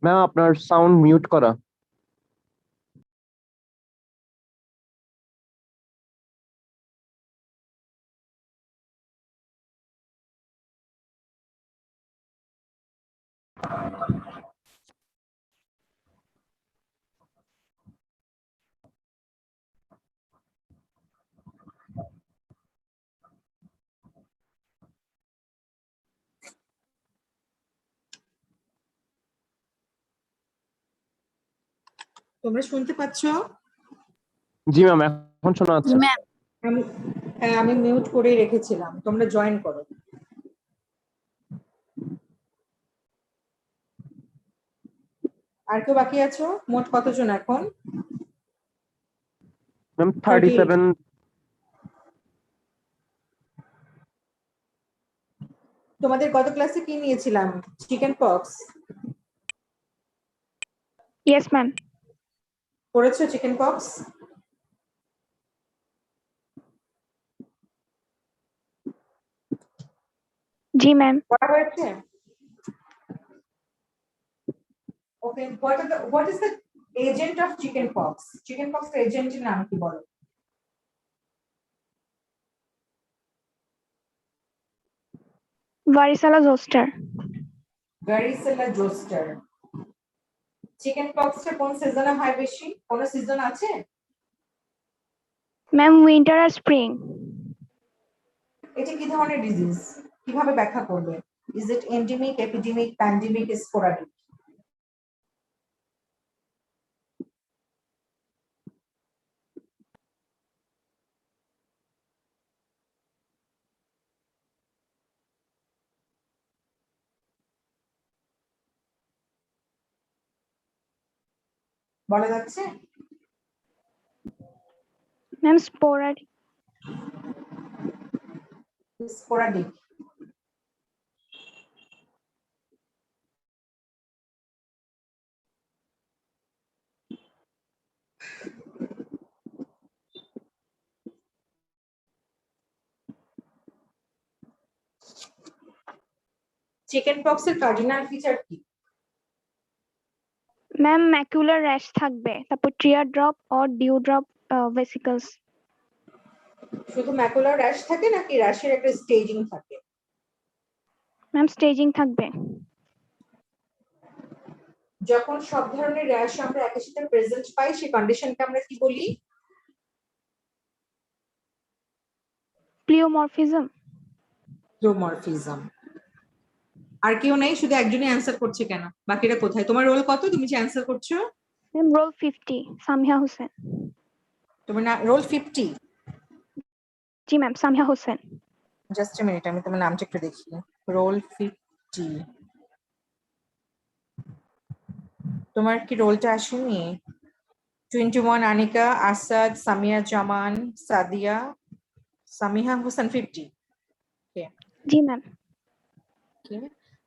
Ma'am আপনার sound mute করা। তোমরা শুনতে পাচ্ছো? জি ম্যাম, এখন শোনা যাচ্ছে। হ্যাঁ, আমি মিউট করে রেখেছিলাম, তোমরা জয়েন করো। আর কেউ বাকি আছো? মোট কতজন এখন? ম্যাম 37। তোমাদের গত ক্লাসে কি নিয়েছিলাম? Chicken pox. Yes, ma'am. পড়েছো চিকেন পক্স? Ji, ma'am. পড়া হয়েছে? Okay, what is the agent of chicken pox? Chicken pox এজেন্টের নাম কি বলো? Varicella zoster. varicella zoster. Chicken পক্সটা কোন সিজনে হয় বেশি? কোন সিজন আছে? Ma'am, winter or spring? এটা কি ধরনের ডিজিজ? কিভাবে ব্যাখ্যা করবে? Is it endemic, epidemic, pandemic, sporadic? বলা যাচ্ছে? Ma'am, sporadic. Sporadic. চিকেন পক্সের কার্ডিনাল ফিচার কি? Ma'am, macular rash থাকবে, তারপর tear drop or dew drop vesicles. শুধু ম্যাকুলার র্যাশ থাকে নাকি র্যাশের একটা স্টেজিং থাকে? Ma'am, staging থাকবে. যখন সব ধরনের র্যাশ আমরা একই সাথে প্রেজেন্ট পাই সেই কন্ডিশনকে আমরা কি বলি? Pleomorphism. প্লিওমরফিজম। আর কেউ নেই? শুধু একজনই অ্যানসার করছে কেন? বাকিরা কোথায়? তোমার রোল কত? তুমি যে অ্যানসার করছো? Ma'am, roll 50. Samia Hussain. তোমার না roll 50? Ji, ma'am, Samia Hussain. Just a minute, আমি তোমার নামটা একটু দেখি। রোল 50। তোমার কি রোলটা আসেনি? 21 আনিকা, আসাদ, সামিয়া জামান, সাদিয়া, সামিহা হোসেন 50। Ji, ma'am.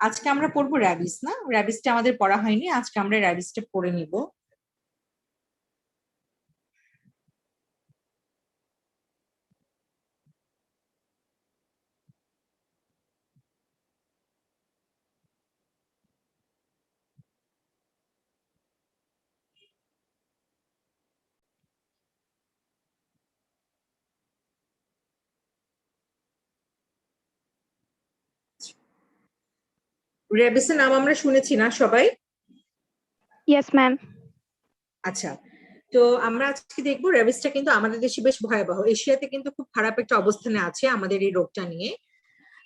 আজকে আমরা পড়বো র্যাবিস, না? র্যাবিসটা আমাদের পড়া হয়নি, আজকে আমরা র্যাবিসটা পড়ে নিব। র্যাবিসের নাম আমরা শুনেছি না সবাই? Yes, ma'am. আচ্ছা, তো আমরা আজকে দেখবো র্যাবিসটা কিন্তু আমাদের দেশে বেশ ভয়াবহ, এশিয়াতে কিন্তু খুব খারাপ একটা অবস্থানে আছে আমাদের এই রোগটা নিয়ে।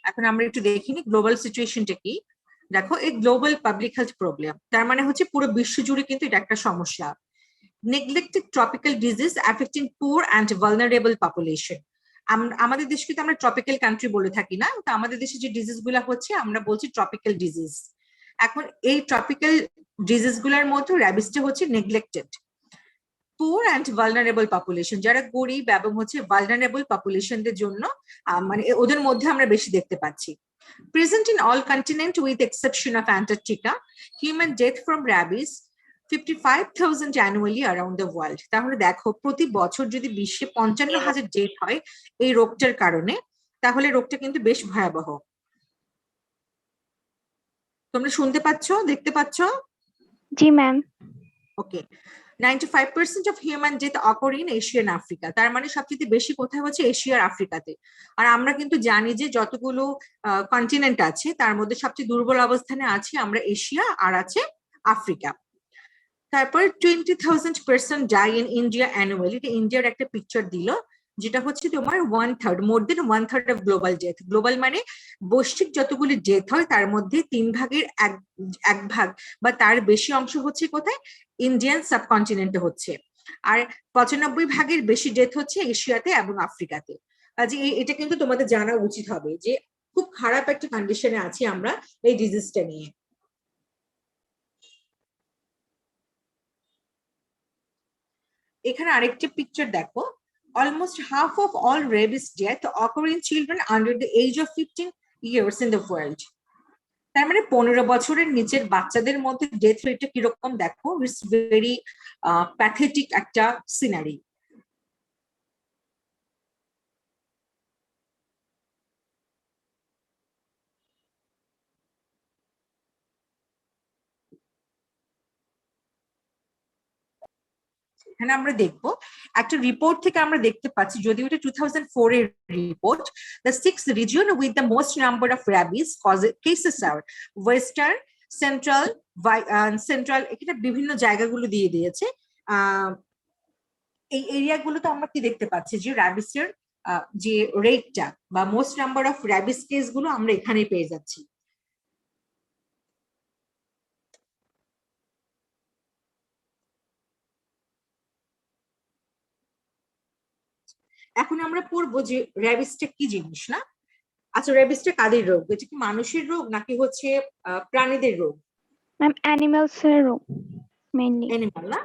এখন আমরা একটু দেখিনি গ্লোবাল সিচুয়েশনটা কি। দেখো, এই গ্লোবাল পাবলিক হেলথ প্রবলেম, তার মানে হচ্ছে পুরো বিশ্ব জুড়ে কিন্তু এটা একটা সমস্যা। Neglected tropical disease affecting poor and vulnerable population. আমাদের দেশকে তো আমরা ট্রপিক্যাল কান্ট্রি বলে থাকি না, তো আমাদের দেশে যে ডিজিজ গুলা হচ্ছে আমরা বলছি ট্রপিক্যাল ডিজিজ। এখন এই ট্রপিক্যাল ডিজিজ গুলার মধ্যে র্যাবিসটা হচ্ছে neglected. Poor and vulnerable population, যারা গরিব এবং হচ্ছে ভালনারেবল পপুলেশনদের জন্য মানে ওদের মধ্যে আমরা বেশি দেখতে পাচ্ছি। Present in all continent with exception of Antarctica, human death from rabies 55,000 annually around the world. তাহলে দেখো, প্রতি বছর যদি বিশ্বে 55,000 ডেথ হয় এই রোগটার কারণে, তাহলে রোগটা কিন্তু বেশ ভয়াবহ। তোমরা শুনতে পাচ্ছ, দেখতে পাচ্ছ? জি ma'am. Okay. 95% of human death occur in Asia and Africa. তার মানে সবচেয়ে বেশি কোথায় হচ্ছে? এশিয়া আর আফ্রিকাতে। আর আমরা কিন্তু জানি যে যতগুলো কন্টিনেন্ট আছে তার মধ্যে সবচেয়ে দুর্বল অবস্থানে আছে আমরা এশিয়া আর আছে আফ্রিকা। তারপর 20,000 person die in India annually. এটা ইন্ডিয়ার একটা পিকচার দিল, যেটা হচ্ছে তোমার 1/3, মোর দেন 1/3 অফ গ্লোবাল ডেথ। গ্লোবাল মানে বৈশ্বিক যতগুলি ডেথ হয় তার মধ্যে 3 ভাগের এক ভাগ বা তার বেশি অংশ হচ্ছে কোথায়? ইন্ডিয়ান সাবকন্টিনেন্টে হচ্ছে। আর 95 ভাগের বেশি ডেথ হচ্ছে এশিয়াতে এবং আফ্রিকাতে। কাজে এটা কিন্তু তোমাদের জানা উচিত হবে যে খুব খারাপ একটা কন্ডিশনে আছি আমরা এই ডিজিজটা নিয়ে। এখানে আরেকটি পিকচার দেখো, almost half of all rabies death occur in children under the age of 15 years in the world. তার মানে 15 বছরের নিচের বাচ্চাদের মধ্যে ডেথ রেটটা কিরকম দেখো, ইটস ভেরি প্যাথেটিক একটা সিনারি। এখানে আমরা দেখবো একটা রিপোর্ট থেকে আমরা দেখতে পাচ্ছি, যদিও এটা 2004 এর report, the 6th region with the most number of rabies cases are western, central, এখানে বিভিন্ন জায়গাগুলো দিয়ে দিয়েছে। এই এরিয়াগুলোতে আমরা কি দেখতে পাচ্ছি যে র্যাবিসের যে রেটটা বা most number of rabies case গুলো আমরা এখানেই পেয়ে যাচ্ছি। এখন আমরা পড়বো যে র্যাবিসটা কি জিনিস না। আচ্ছা, র্যাবিসটা কাদের রোগ? এটা কি মানুষের রোগ নাকি হচ্ছে প্রাণীদের রোগ? ম্যাম অ্যানিমালস এর রোগ মেইনলি। অ্যানিমাল না?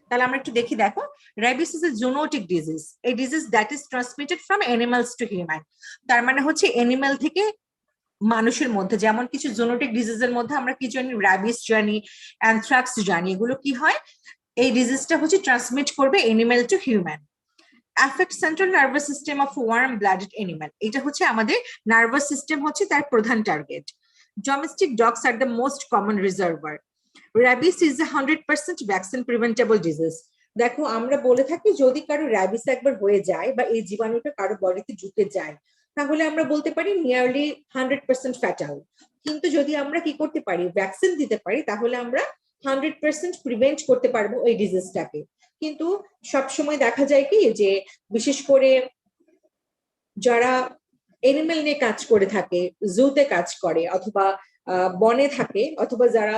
তাহলে আমরা একটু দেখি। দেখো, rabies is a zoonotic disease, A disease that is transmitted from animals two human. তার মানে হচ্ছে অ্যানিমাল থেকে মানুষের মধ্যে, যেমন কিছু জুনোটিক ডিজিজের মধ্যে আমরা কি জানি? র্যাবিস জানি, অ্যানথ্রাক্স জানি। এগুলো কি হয়? এই ডিজিজটা হচ্ছে ট্রান্সমিট করবে animal two human. Affect central nervous system of warm blooded animal, এটা হচ্ছে আমাদের নার্ভাস সিস্টেম হচ্ছে তার প্রধান target. Domestic dogs are the most common reservoir. Rabies is a 100% vaccine preventable disease. দেখো, আমরা বলে থাকি যদি কারো র্যাবিস একবার হয়ে যায় বা এই জীবাণুটা কারো বডিতে ঢুকে যায় তাহলে আমরা বলতে পারি নিয়ারলি 100% ফ্যাটাল। কিন্তু যদি আমরা কি করতে পারি? ভ্যাকসিন দিতে পারি, তাহলে আমরা 100% প্রিভেন্ট করতে পারবো এই ডিজিজটাকে। কিন্তু সবসময় দেখা যায় কি যে বিশেষ করে যারা এনিমেল নিয়ে কাজ করে থাকে, জুতে কাজ করে অথবা বনে থাকে, অথবা যারা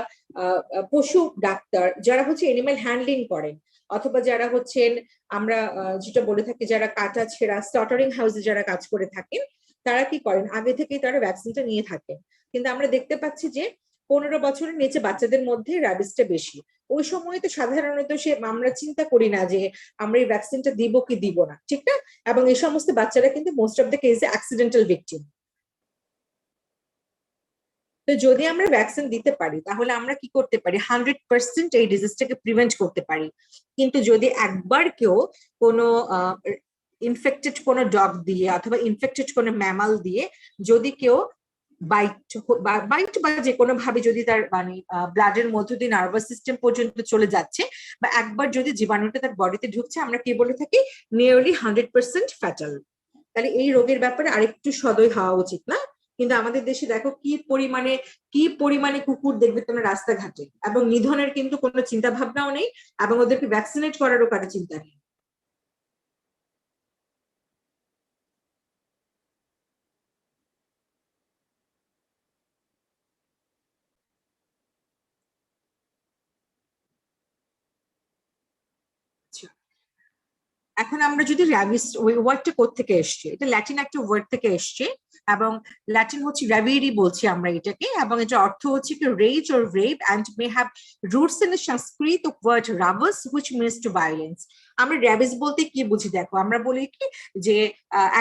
পশু ডাক্তার, যারা হচ্ছে এনিমেল হ্যান্ডলিং করেন, অথবা যারা হচ্ছেন আমরা যেটা বলে থাকি যারা কাটা ছেঁড়া স্লটারিং হাউসে যারা কাজ করে থাকেন, তারা কি করেন? আগে থেকেই তারা ভ্যাকসিনটা নিয়ে থাকেন। কিন্তু আমরা দেখতে পাচ্ছি যে 15 বছরের নিচে বাচ্চাদের মধ্যে র্যাবিসটা বেশি। ওই সময় তো সাধারণত আমরা চিন্তা করি না যে আমরা এই ভ্যাকসিনটা দিব কি দিব না, ঠিক না? এবং এই সমস্ত বাচ্চারা কিন্তু মোস্ট অফ দ্য কেসে অ্যাক্সিডেন্টাল ভিকটিম। তো যদি আমরা ভ্যাকসিন দিতে পারি তাহলে আমরা কি করতে পারি? 100% এই ডিজিজটাকে প্রিভেন্ট করতে পারি। কিন্তু যদি একবার কেউ কোনো ইনফেক্টেড কোনো ডগ দিয়ে অথবা ইনফেক্টেড কোনো ম্যামাল দিয়ে যদি কেউ বাইট বা যে কোনো ভাবে যদি তার মানে ব্লাডের মধ্য দিয়ে নার্ভাস সিস্টেম পর্যন্ত চলে যাচ্ছে বা একবার যদি জীবাণুটা তার বডিতে ঢুকছে, আমরা কি বলে থাকি? Nearly 100% fatal. তাহলে এই রোগের ব্যাপারে আরেকটু সদয় হওয়া উচিত না? কিন্তু আমাদের দেশে দেখো কি পরিমাণে কুকুর দেখবে তোমরা রাস্তাঘাটে, এবং নিধনের কিন্তু কোনো চিন্তা ভাবনাও নেই, এবং ওদেরকে ভ্যাকসিনেট করারও কারো চিন্তা নেই। এখন আমরা যদি র্যাবিস, ওই ওয়ার্ডটা কোত্থেকে এসছে, এটা ল্যাটিন একটা ওয়ার্ড থেকে এসছে, এবং ল্যাটিন হচ্ছে র্যাভিরি বলছি আমরা এটাকে, এবং এটার অর্থ হচ্ছে কি rage or rave and may have roots in the Sanskrit word rabhas which means to violence. আমরা র্যাবিস বলতে কি বুঝি দেখো, আমরা বলি কি যে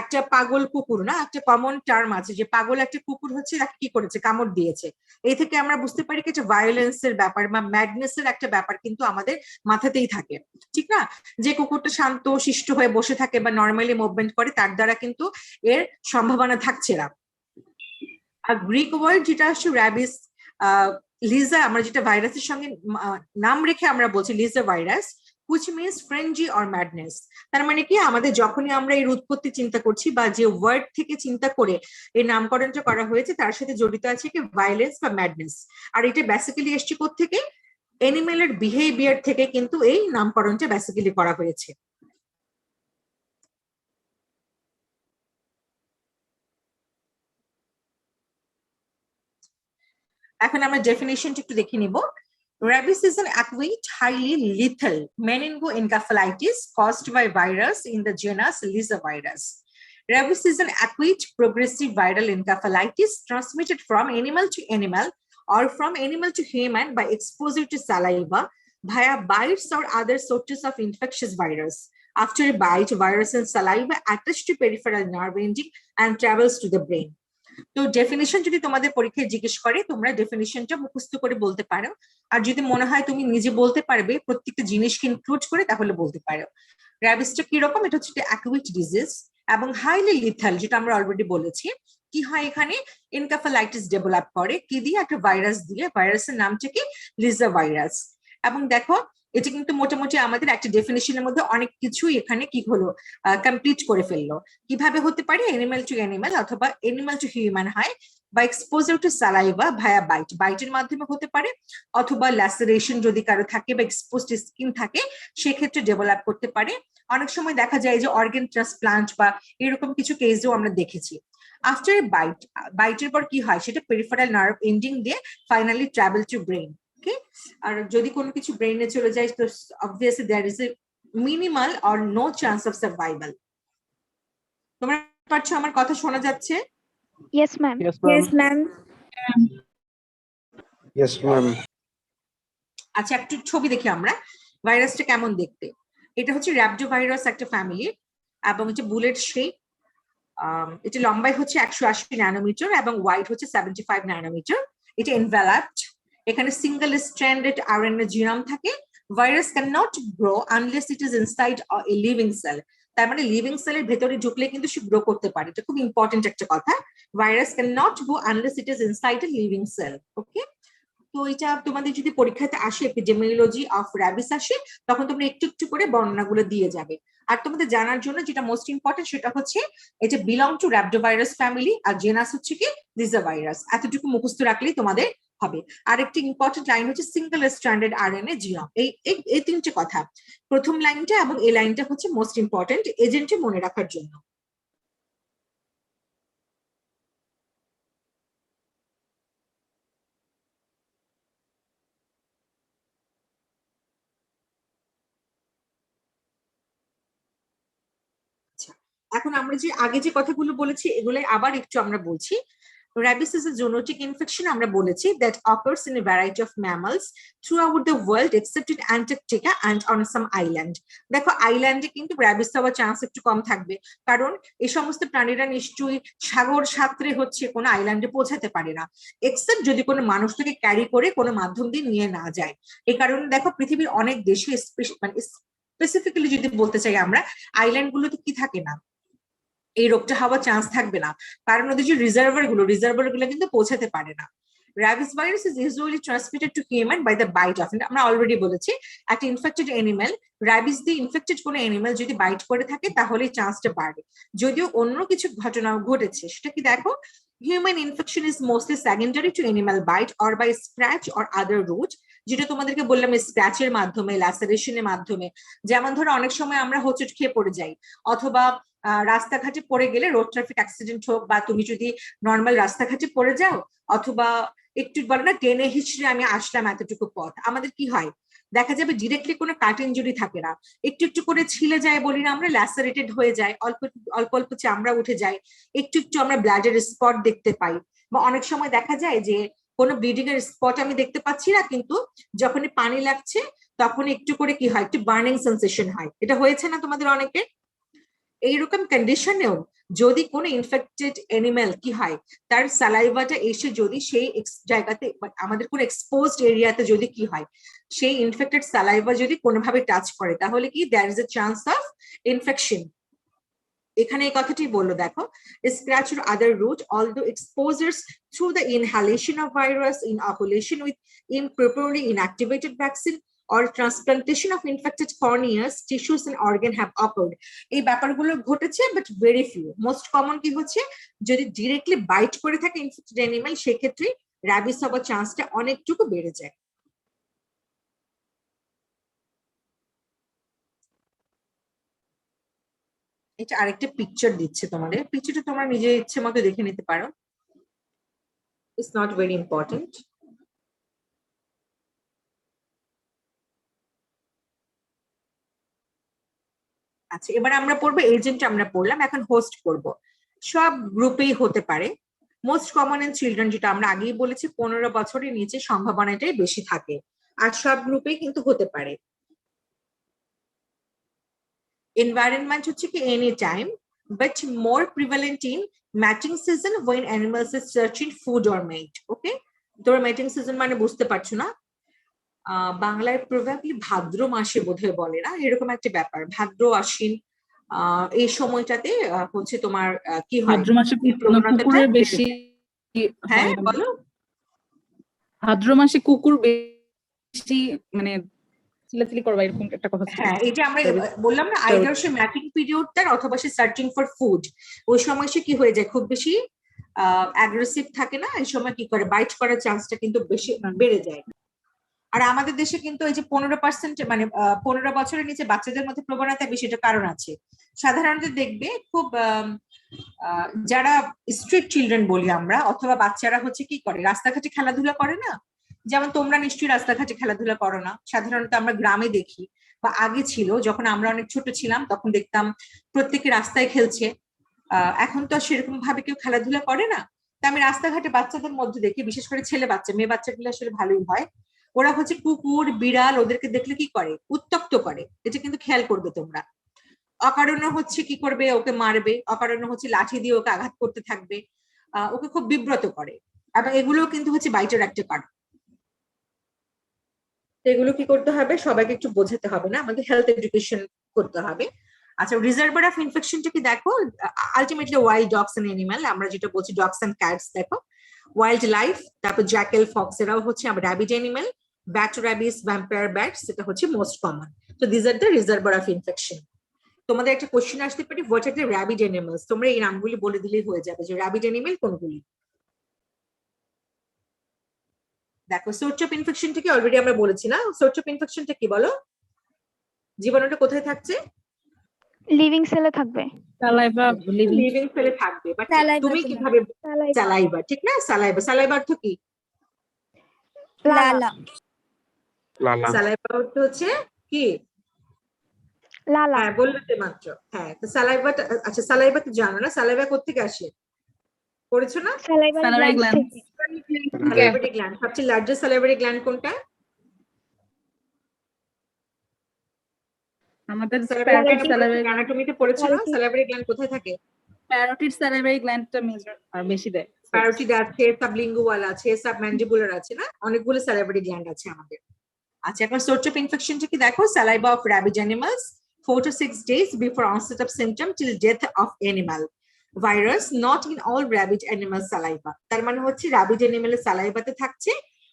একটা পাগল কুকুর, না একটা কমন টার্ম আছে যে পাগল একটা কুকুর হচ্ছে তাকে কি করেছে, কামড় দিয়েছে। এই থেকে আমরা বুঝতে পারি কি যে ভায়োলেন্সের ব্যাপার বা ম্যাডনেসের একটা ব্যাপার কিন্তু আমাদের মাথাতেই থাকে, ঠিক না? যে কুকুরটা শান্ত শিষ্ট হয়ে বসে থাকে বা নর্মালি মুভমেন্ট করে তার দ্বারা কিন্তু এর সম্ভাবনা থাকছে না। আর গ্রিক ওয়ার্ড যেটা আসছে র্যাবিস, লিজা, আমরা যেটা ভাইরাসের সঙ্গে নাম রেখে আমরা বলছি Liza virus, which means frenzy or madness। তার মানে কি আমাদের যখনই আমরা এর উৎপত্তি চিন্তা করছি বা যে ওয়ার্ড থেকে চিন্তা করে এই নামকরণটা করা হয়েছে তার সাথে জড়িত আছে কি ভায়োলেন্স বা ম্যাডনেস। আর এটা বেসিক্যালি এসছে কোত্থেকে, অ্যানিমেলের বিহেভিয়ার থেকে কিন্তু এই নামকরণটা বেসিক্যালি করা হয়েছে। এখন আমরা ডেফিনিশনটা একটু দেখে নিব। Rabies is an acute, highly lethal meningoencephalitis caused by virus in the genus Lyssavirus. Rabies is an acute, progressive viral encephalitis transmitted from animal to animal or from animal to human by exposure to saliva via bites or other sources of infectious virus. After a bite, virus and saliva attach to peripheral nerve ending and travels to the brain. তো definition যদি তোমাদের পরীক্ষায় জিজ্ঞেস করে তোমরা ডেফিনিশনটা মুখস্থ করে বলতে পারো, আর যদি মনে হয় তুমি নিজে বলতে পারবে প্রত্যেকটা জিনিসকে ইনক্লুড করে তাহলে বলতে পারো। র্যাবিসটা কিরকম, এটা হচ্ছে অ্যাকুইট ডিজিজ এবং হাইলি লিথাল, যেটা আমরা অলরেডি বলেছি। কি হয় এখানে, এনকেফালাইটিস ডেভেলপ করে কি দিয়ে, একটা ভাইরাস দিয়ে, ভাইরাসের নামটা কি লিজা ভাইরাস। এবং দেখো এটা কিন্তু মোটামুটি আমাদের একটা ডেফিনেশনের মধ্যে অনেক কিছু এখানে কি হলো, কমপ্লিট করে ফেললো। কিভাবে হতে পারে, এনিম্যাল টু অ্যানিম্যাল অথবা এনিম্যাল টু হিউম্যান হয়, বা এক্সপোজার টু সালাইভা ভায়া বাইট, বাইটের মাধ্যমে হতে পারে, অথবা ল্যাসারেশন যদি কারো থাকে বা এক্সপোজড স্কিন থাকে সেক্ষেত্রে ডেভেলপ করতে পারে। অনেক সময় দেখা যায় যে অর্গান ট্রান্সপ্লান্ট বা এরকম কিছু কেসও আমরা দেখেছি। আফটার বাইট, বাইটের পর কি হয়, সেটা পেরিফেরাল নার্ভ এন্ডিং দিয়ে finally travel to brain. Okay, আর যদি কোনো কিছু ব্রেনে চলে যায় তো obviously there is a minimal or no chance of survival. তোমরা পারছো, আমার কথা শোনা যাচ্ছে? Yes, ma'am. Yes, ma'am. ma'am. Yes, ma'am. আচ্ছা, একটু ছবি দেখি আমরা ভাইরাসটা কেমন দেখতে। এটা হচ্ছে র্যাবডোভাইরাস একটা ফ্যামিলি, এবং এটা বুলেট শেপ। এটা লম্বাই হচ্ছে 180 ন্যানোমিটার এবং ওয়াইড হচ্ছে 75 ন্যানোমিটার। এটা এনভেলপড, এখানে সিঙ্গেল স্ট্র্যান্ডেড আরএনএ জিনোম থাকে। Virus can not grow unless it is inside a living sell. তার মানে লিভিং সেলের ভেতরে ঢুকলে কিন্তু সে গ্রো করতে পারে, এটা খুব ইম্পর্টেন্ট একটা কথা। Virus can not grow unless it is inside a living cell. Okay, তো এটা তোমাদের যদি পরীক্ষাতে আসে এপিডেমিওলজি অফ র্যাবিস আসে তখন তোমরা একটু একটু করে বর্ণনাগুলো দিয়ে যাবে। আর তোমাদের জানার জন্য যেটা মোস্ট ইম্পর্টেন্ট সেটা হচ্ছে এটা বিলং টু র্যাবডোভাইরাস ফ্যামিলি, আর জেনাস হচ্ছে কি লিজাভাইরাস। এতটুকু মুখস্থ রাখলেই তোমাদের হবে। আর একটি ইম্পর্টেন্ট লাইন হচ্ছে সিঙ্গেল স্ট্র্যান্ডেড আরএনএ জিনোম। এই তিনটে কথা, প্রথম লাইনটা এবং এই লাইনটা হচ্ছে মোস্ট ইম্পর্টেন্ট এজেন্টে মনে রাখার জন্য। এখন আমরা যে আগে যে কথাগুলো বলেছি এগুলো আবার একটু আমরা বলছি। Rabies is a zoonotic infection, আমরা বলেছি, that occurs in a variety of mammals throughout the world except in Antarctica and on some island. দেখো আইল্যান্ডে কিন্তু র্যাবিস হওয়ার চান্স একটু কম থাকবে, কারণ এই সমস্ত প্রাণীরা নিশ্চয়ই সাগর সাঁতরে হচ্ছে কোনো আইল্যান্ডে পৌঁছাতে পারে না, এক্সেপ্ট যদি কোনো মানুষটাকে ক্যারি করে কোনো মাধ্যম দিয়ে নিয়ে না যায়। এই কারণে দেখো পৃথিবীর অনেক দেশে মানে স্পেসিফিক্যালি যদি বলতে চাই আমরা, আইল্যান্ড গুলোতে কি থাকে না, এই রোগটা হওয়ার চান্স থাকবে না, কারণ ওদের যে রিজার্ভার গুলো কিন্তু পৌঁছাতে পারে না। Rabies virus is usually transmitted to human by the bite of, আমরা অলরেডি বলেছি, একটা ইনফেক্টেড অ্যানিমেল, র্যাবিস দিয়ে ইনফেক্টেড কোনো অ্যানিমেল যদি বাইট করে থাকে তাহলে চান্সটা বাড়ে। যদিও অন্য কিছু ঘটনা ঘটেছে, সেটা কি দেখো, Human infection is mostly secondary to animal bite or by scratch or other route, যেটা তোমাদেরকে বললাম স্ক্র্যাচের মাধ্যমে, ল্যাসারেশনের মাধ্যমে। যেমন ধরো অনেক সময় আমরা হোঁচট খেয়ে পড়ে যাই, অথবা রাস্তাঘাটে পড়ে গেলে, রোড ট্রাফিক অ্যাক্সিডেন্ট হোক, বা তুমি যদি নর্মাল রাস্তাঘাটে পড়ে যাও, অথবা একটু বলে না টেনে হিচড়ে আমি আসলাম এতটুকু পথ, আমাদের কি হয় দেখা যাবে ডিরেক্টলি কোনো কাট ইনজুরি থাকে না, একটু একটু করে ছিলে যায়, বলি না আমরা ল্যাসারেটেড হয়ে যায়, অল্প অল্প অল্প চামড়া উঠে যায়, একটু একটু আমরা ব্লাডের স্পট দেখতে পাই, বা অনেক সময় দেখা যায় যে কোনো ব্লিডিং এর স্পট আমি দেখতে পাচ্ছি না, কিন্তু যখনই পানি লাগছে তখন একটু করে কি হয়, একটু বার্নিং সেন্সেশন হয়। এটা হয়েছে না তোমাদের অনেকে? এইরকম কন্ডিশনেও যদি কোনো ইনফেক্টেড অ্যানিমেল কি হয়, তার সালাইভাটা এসে যদি সেই জায়গাতে, আমাদের কোনো এক্সপোজড এরিয়াতে যদি কি হয়, সেই ইনফেক্টেড সালাইভা যদি কোনোভাবে টাচ করে, তাহলে কি there is a chance of infection. এখানে এই কথাটি বললো, দেখো, scratch or other route, although exposures through the inhalation of virus, inoculation with improperly inactivated vaccine, or transplantation of infected corneas, tissues and organ have occurred. এই ব্যাপারগুলো ঘটেছে, but very few. Most common কি হচ্ছে, যদি directly byte করে থাকে infected animal, সেক্ষেত্রে rabies হওয়ার চান্সটা অনেকটুকু বেড়ে যায়। এটা আরেকটা পিকচার দিচ্ছে তোমাদের, পিকচারটা তোমরা নিজের ইচ্ছে মতো দেখে নিতে পারো, ইটস নট ভেরি ইম্পর্টেন্ট। আচ্ছা, এবার আমরা পড়বো এজেন্ট, আমরা পড়লাম, এখন হোস্ট করব। সব গ্রুপেই হতে পারে, মোস্ট কমন ইন চিলড্রেন, যেটা আমরা আগেই বলেছি 15 বছরের নিচে সম্ভাবনাটাই বেশি থাকে, আর সব গ্রুপেই কিন্তু হতে পারে। এনভায়রনমেন্ট হচ্ছে কি any time, but more prevalent in matting season when animals is searching food or mate. ওকে, তোমরা ম্যাটিং সিজন মানে বুঝতে পারছো না, বাংলায় প্রবাবলি ভাদ্র মাসে বোধহয় বলে না, এরকম একটা ব্যাপার, ভাদ্র আশ্বিন এই সময়টাতে হচ্ছে তোমার কি হয়, ভাদ্র মাসে প্রবণতাটা কুকুরের বেশি, হ্যাঁ বলো, ভাদ্র মাসে কুকুর বেশি মানে চিল্লাচিল্লি করবা, এরকম একটা কথা ছিল। হ্যাঁ, এই যে আমরা বললাম না, আইদার সে ম্যাটিং পিরিয়ডটার অথবা সে সার্চিং ফর ফুড, ওই সময় সে কি হয়ে যায়, খুব বেশি অ্যাগ্রেসিভ থাকে না, এই সময় কি করে বাইট করার চান্সটা কিন্তু বেশি বেড়ে যায়। আর আমাদের দেশে কিন্তু এই যে 15% মানে 15 বছরের নিচে বাচ্চাদের মধ্যে প্রবণতা বেশি, এটা কারণ আছে। সাধারণত দেখবে খুব যারা স্ট্রিট চিলড্রেন বলি আমরা, অথবা বাচ্চারা হচ্ছে কি করে, রাস্তাঘাটে খেলাধুলা করে না, যেমন তোমরা নিশ্চয়ই রাস্তাঘাটে খেলাধুলা করো না, সাধারণত আমরা গ্রামে দেখি, বা আগে ছিল যখন আমরা অনেক ছোট ছিলাম তখন দেখতাম প্রত্যেকে রাস্তায় খেলছে, এখন তো সেরকম ভাবে কেউ খেলাধুলা করে না। তা আমি রাস্তাঘাটে বাচ্চাদের মধ্যে দেখি, বিশেষ করে ছেলে বাচ্চা, মেয়ে বাচ্চাগুলো আসলে ভালোই হয়, ওরা হচ্ছে কুকুর বিড়াল ওদেরকে দেখলে কি করে, উত্তক্ত করে, এটা কিন্তু খেয়াল করবে তোমরা। অকারণে হচ্ছে কি করবে, ওকে মারবে, অকারণে হচ্ছে লাঠি দিয়ে ওকে আঘাত করতে থাকবে, ওকে খুব বিব্রত করে, এবং এগুলো কিন্তু হচ্ছে বাইটের একটা কারণ। এগুলো কি করতে হবে, সবাইকে একটু বোঝাতে হবে না, আমাদের হেলথ এডুকেশন করতে হবে। আচ্ছা, রিজার্ভার অফ ইনফেকশনটা কি দেখো, ultimately wild dogs and animal, আমরা যেটা বলছি ডগস এন্ড ক্যাটস, দেখো ওয়াইল্ড লাইফ, তারপর জ্যাকেল ফক্স, এরাও হচ্ছে rabid animal, bat rabies, vampire bat, সেটা হচ্ছে মোস্ট কমন। তো this are the reservoir of infection. তোমাদের একটা কোশ্চেন আসতে পারে, what are the rabid animals, তোমরা এই নামগুলি বলে দিলেই হয়ে যাবে যে র্যাবিড অ্যানিমাল কোনগুলি। দেখো, সোর্স অফ ইনফেকশনটা কি অলরেডি আমরা বলেছি না, সোর্স অফ ইনফেকশনটা কি বলো, জীবাণুটা কোথায় থাকছে, লিভিং সেলে থাকবে। সালাইভা লিভিং সেলে থাকবে, বাট তুমি কিভাবে, সালাইভা, ঠিক না, সালাইভা, সালাইভা অর্থ কি, লালা, লালা সালাইভা অর্থ হচ্ছে কি, লালা, হ্যাঁ বললে তো মাত্র, হ্যাঁ, তো সালাইভাটা, আচ্ছা সালাইভা তো জানো না, সালাইভা কোত্থেকে আসে, পড়েছো না, সালাইভারি Salivary গ্ল্যান্ড glands। থেকে। সালাইভারি গ্ল্যান্ড, সবচেয়ে লার্জেস্ট সালাইভারি গ্ল্যান্ড কোনটা, আমাদের অ্যানাটমিতে পড়েছো না, সালাইভারি গ্ল্যান্ড কোথায় থাকে, প্যারোটিড সালাইভারি গ্ল্যান্ডটা মেজর আর বেশি দেয়। প্যারোটিড আছে, সাবলিঙ্গুয়াল আছে, সাবম্যান্ডিবুলার আছে, না অনেকগুলো সালাইভারি গ্ল্যান্ড আছে আমাদের। আচ্ছা, এখন সোর্স অফ ইনফেকশনটা কি দেখো, সালাইভা of র্যাবিড animals 4 to 6 days before onset of symptom till death of animal, virus not in all rabid animal saliva, তার মানে হচ্ছে র্যাবিড অ্যানিমালের সালাইভাতে থাকছে,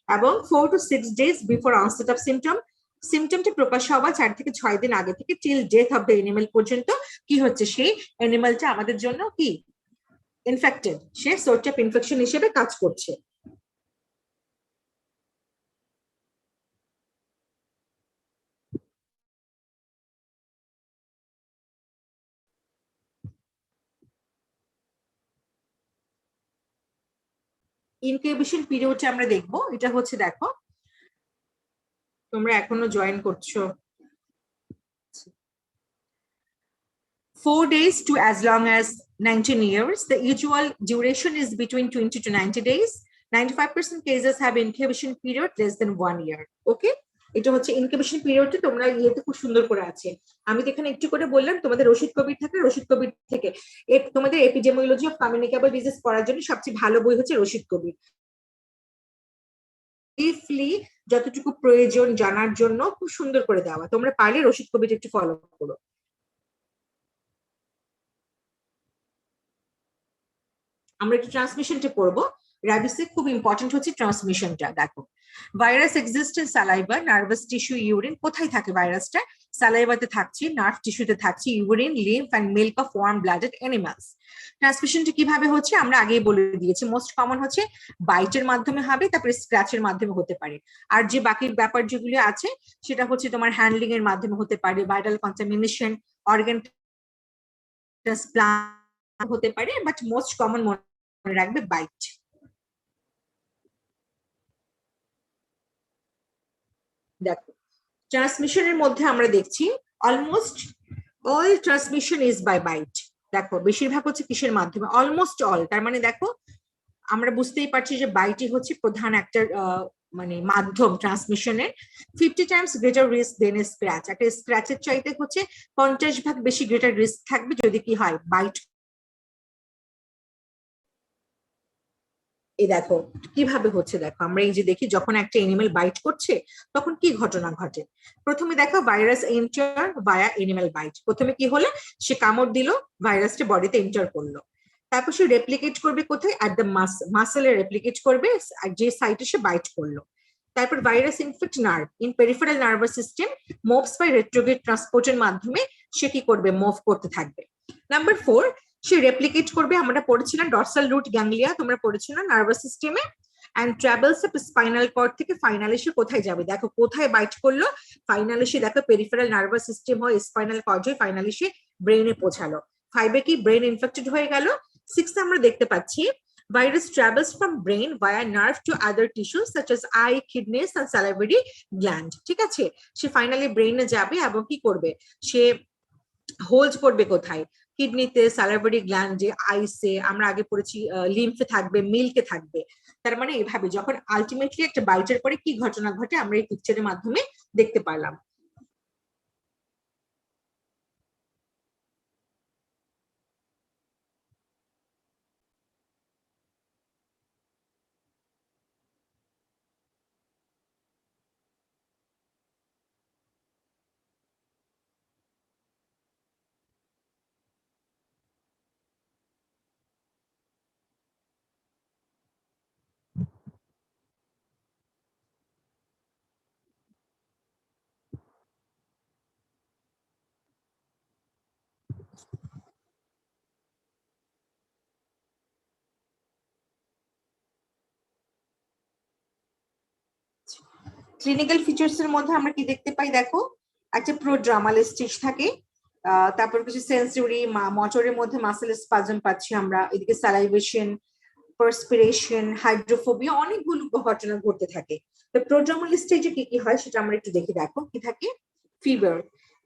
এবং 4 to 6 days before onset of symptom, সিমটমটা প্রকাশ হওয়া 4 থেকে 6 দিন আগে থেকে till death of the animal পর্যন্ত কি হচ্ছে, সেই অ্যানিমালটা আমাদের জন্য কি infected, say source of infection হিসেবে কাজ করছে। ইনকিউবেশন পিরিয়ডটা আমরা দেখবো, এটা হচ্ছে দেখো তোমরা এখনো জয়েন করছো, 4 days to as long as 19 years. The usual duration is between 20 to 90 days. 95% cases have incubation period less than 1 year. Okay? এটা হচ্ছে ইনকিউবেশন পিরিয়ডটা তোমরা ইয়েতে খুব সুন্দর করে আছে। আমি তো এখানে একটু করে বললাম, তোমাদের রশিদ কবির থাকে, রশিদ কবির থেকে তোমাদের এপিডেমিওলজি অফ কমিউনিকেবল ডিজিজ পড়ার জন্য সবচেয়ে ভালো বই হচ্ছে রশিদ কবির। ব্রিফলি যতটুকু প্রয়োজন জানার জন্য খুব সুন্দর করে দেওয়া, তোমরা পারলে রশিদ কবির একটু ফলো করো। আমরা একটু ট্রান্সমিশনটা পড়বো। র্যাবিসে খুব ইম্পর্টেন্ট হচ্ছে ট্রান্সমিশনটা। দেখো, virus exist in saliva, nervous tissue, urine. কোথায় থাকে ভাইরাসটা? সালাইভাতে থাকছে, নার্ভ টিস্যুতে থাকছে, urine, lymph and milk of warm blooded animals. ট্রান্সমিশনটা কিভাবে হচ্ছে আমরা আগেই বলে দিয়েছি। মোস্ট কমন হচ্ছে বাইটের মাধ্যমে হবে, তারপরে স্ক্র্যাচের মাধ্যমে হতে পারে। আর যে বাকি ব্যাপার যেগুলো আছে সেটা হচ্ছে তোমার হ্যান্ডলিং এর মাধ্যমে হতে পারে, ভাইরাল কন্টামিনেশন, অর্গান ট্রান্সপ্লান্ট হতে পারে, বাট মোস্ট কমন মনে রাখবে বাইট। দেখো, ট্রান্সমিশনের মধ্যে আমরা দেখছি almost all transmission is by bite. দেখো, বেশিরভাগ হচ্ছে কিসের মাধ্যমে? Almost all. তার মানে দেখো আমরা বুঝতেই পারছি যে বাইটই হচ্ছে প্রধান একটা মানে মাধ্যম ট্রান্সমিশনের। 50 টাইমস গ্রেটার রিস্ক দেন স্ক্র্যাচ। একটা স্ক্র্যাচের চাইতে হচ্ছে 50 ভাগ বেশি গ্রেটার রিস্ক থাকবে যদি কি হয় বাইট। এই দেখো কিভাবে হচ্ছে, দেখো আমরা এই যে দেখি যখন একটা এনিমেল বাইট করছে তখন কি ঘটনা ঘটে। প্রথমে দেখো ভাইরাস এন্টার ভায়া এনিমেল বাইট। প্রথমে কি হলো, সে কামড় দিল, ভাইরাসটা বডিতে এন্টার করলো। তারপর সে রেপ্লিকেট করবে কোথায়? অ্যাট দ্য মাসেলে রেপ্লিকেট করবে যে সাইটে সে বাইট করলো। তারপর virus infect nerve in peripheral nervous system, moves by retrograde ট্রান্সপোর্টের মাধ্যমে সে কি করবে? মুভ করতে থাকবে। নাম্বার 4, সে রেপ্লিকেট করবে। আমরা পড়েছিলাম ডরসাল রুট গ্যাংলিয়া, তোমরা পড়েছো না নার্ভাস সিস্টেমে, and travels up spinal cord থেকে ফাইনালি সে কোথায় যাবে? দেখো কোথায় বাইট করলো, ফাইনালি সে দেখো পেরিফেরাল নার্ভাস সিস্টেম হয়, স্পাইনাল কর্ড হয়, ফাইনালি সে ব্রেইনে পৌঁছালো। 5 কি ব্রেইন ইনফেক্টেড হয়ে গেল। 6 আমরা দেখতে পাচ্ছি virus travels from brain via nerve to other tissues such as eye, kidneys and salivary gland. ঠিক আছে, সে ফাইনালি ব্রেইনে যাবে এবং কি করবে? সে হোল্ড করবে কোথায়? কিডনিতে, স্যালাইভারি গ্ল্যান্ডে, আইসে, আমরা আগে পড়েছি লিম্ফে থাকবে, মিল্কে থাকবে। তার মানে এভাবে যখন আলটিমেটলি একটা বাইটের পরে কি ঘটনা ঘটে আমরা এই পিকচারের মাধ্যমে দেখতে পারলাম। ক্লিনিক্যাল ফিচার্স এর মধ্যে আমরা কি দেখতে পাই? দেখো, একটা প্রোড্রামাল স্টেজ থাকে, তারপর কিছু সেন্সরি মোটরের মধ্যে মাসেল স্পাজম পাচ্ছি আমরা, এদিকে স্যালাইভেশন, পার্সপিরেশন, হাইড্রোফোবিয়া, অনেকগুলো ঘটনা ঘটতে থাকে। তো প্রোড্রামাল স্টেজে কি কি হয় সেটা আমরা একটু দেখি। দেখো কি থাকে? Fever,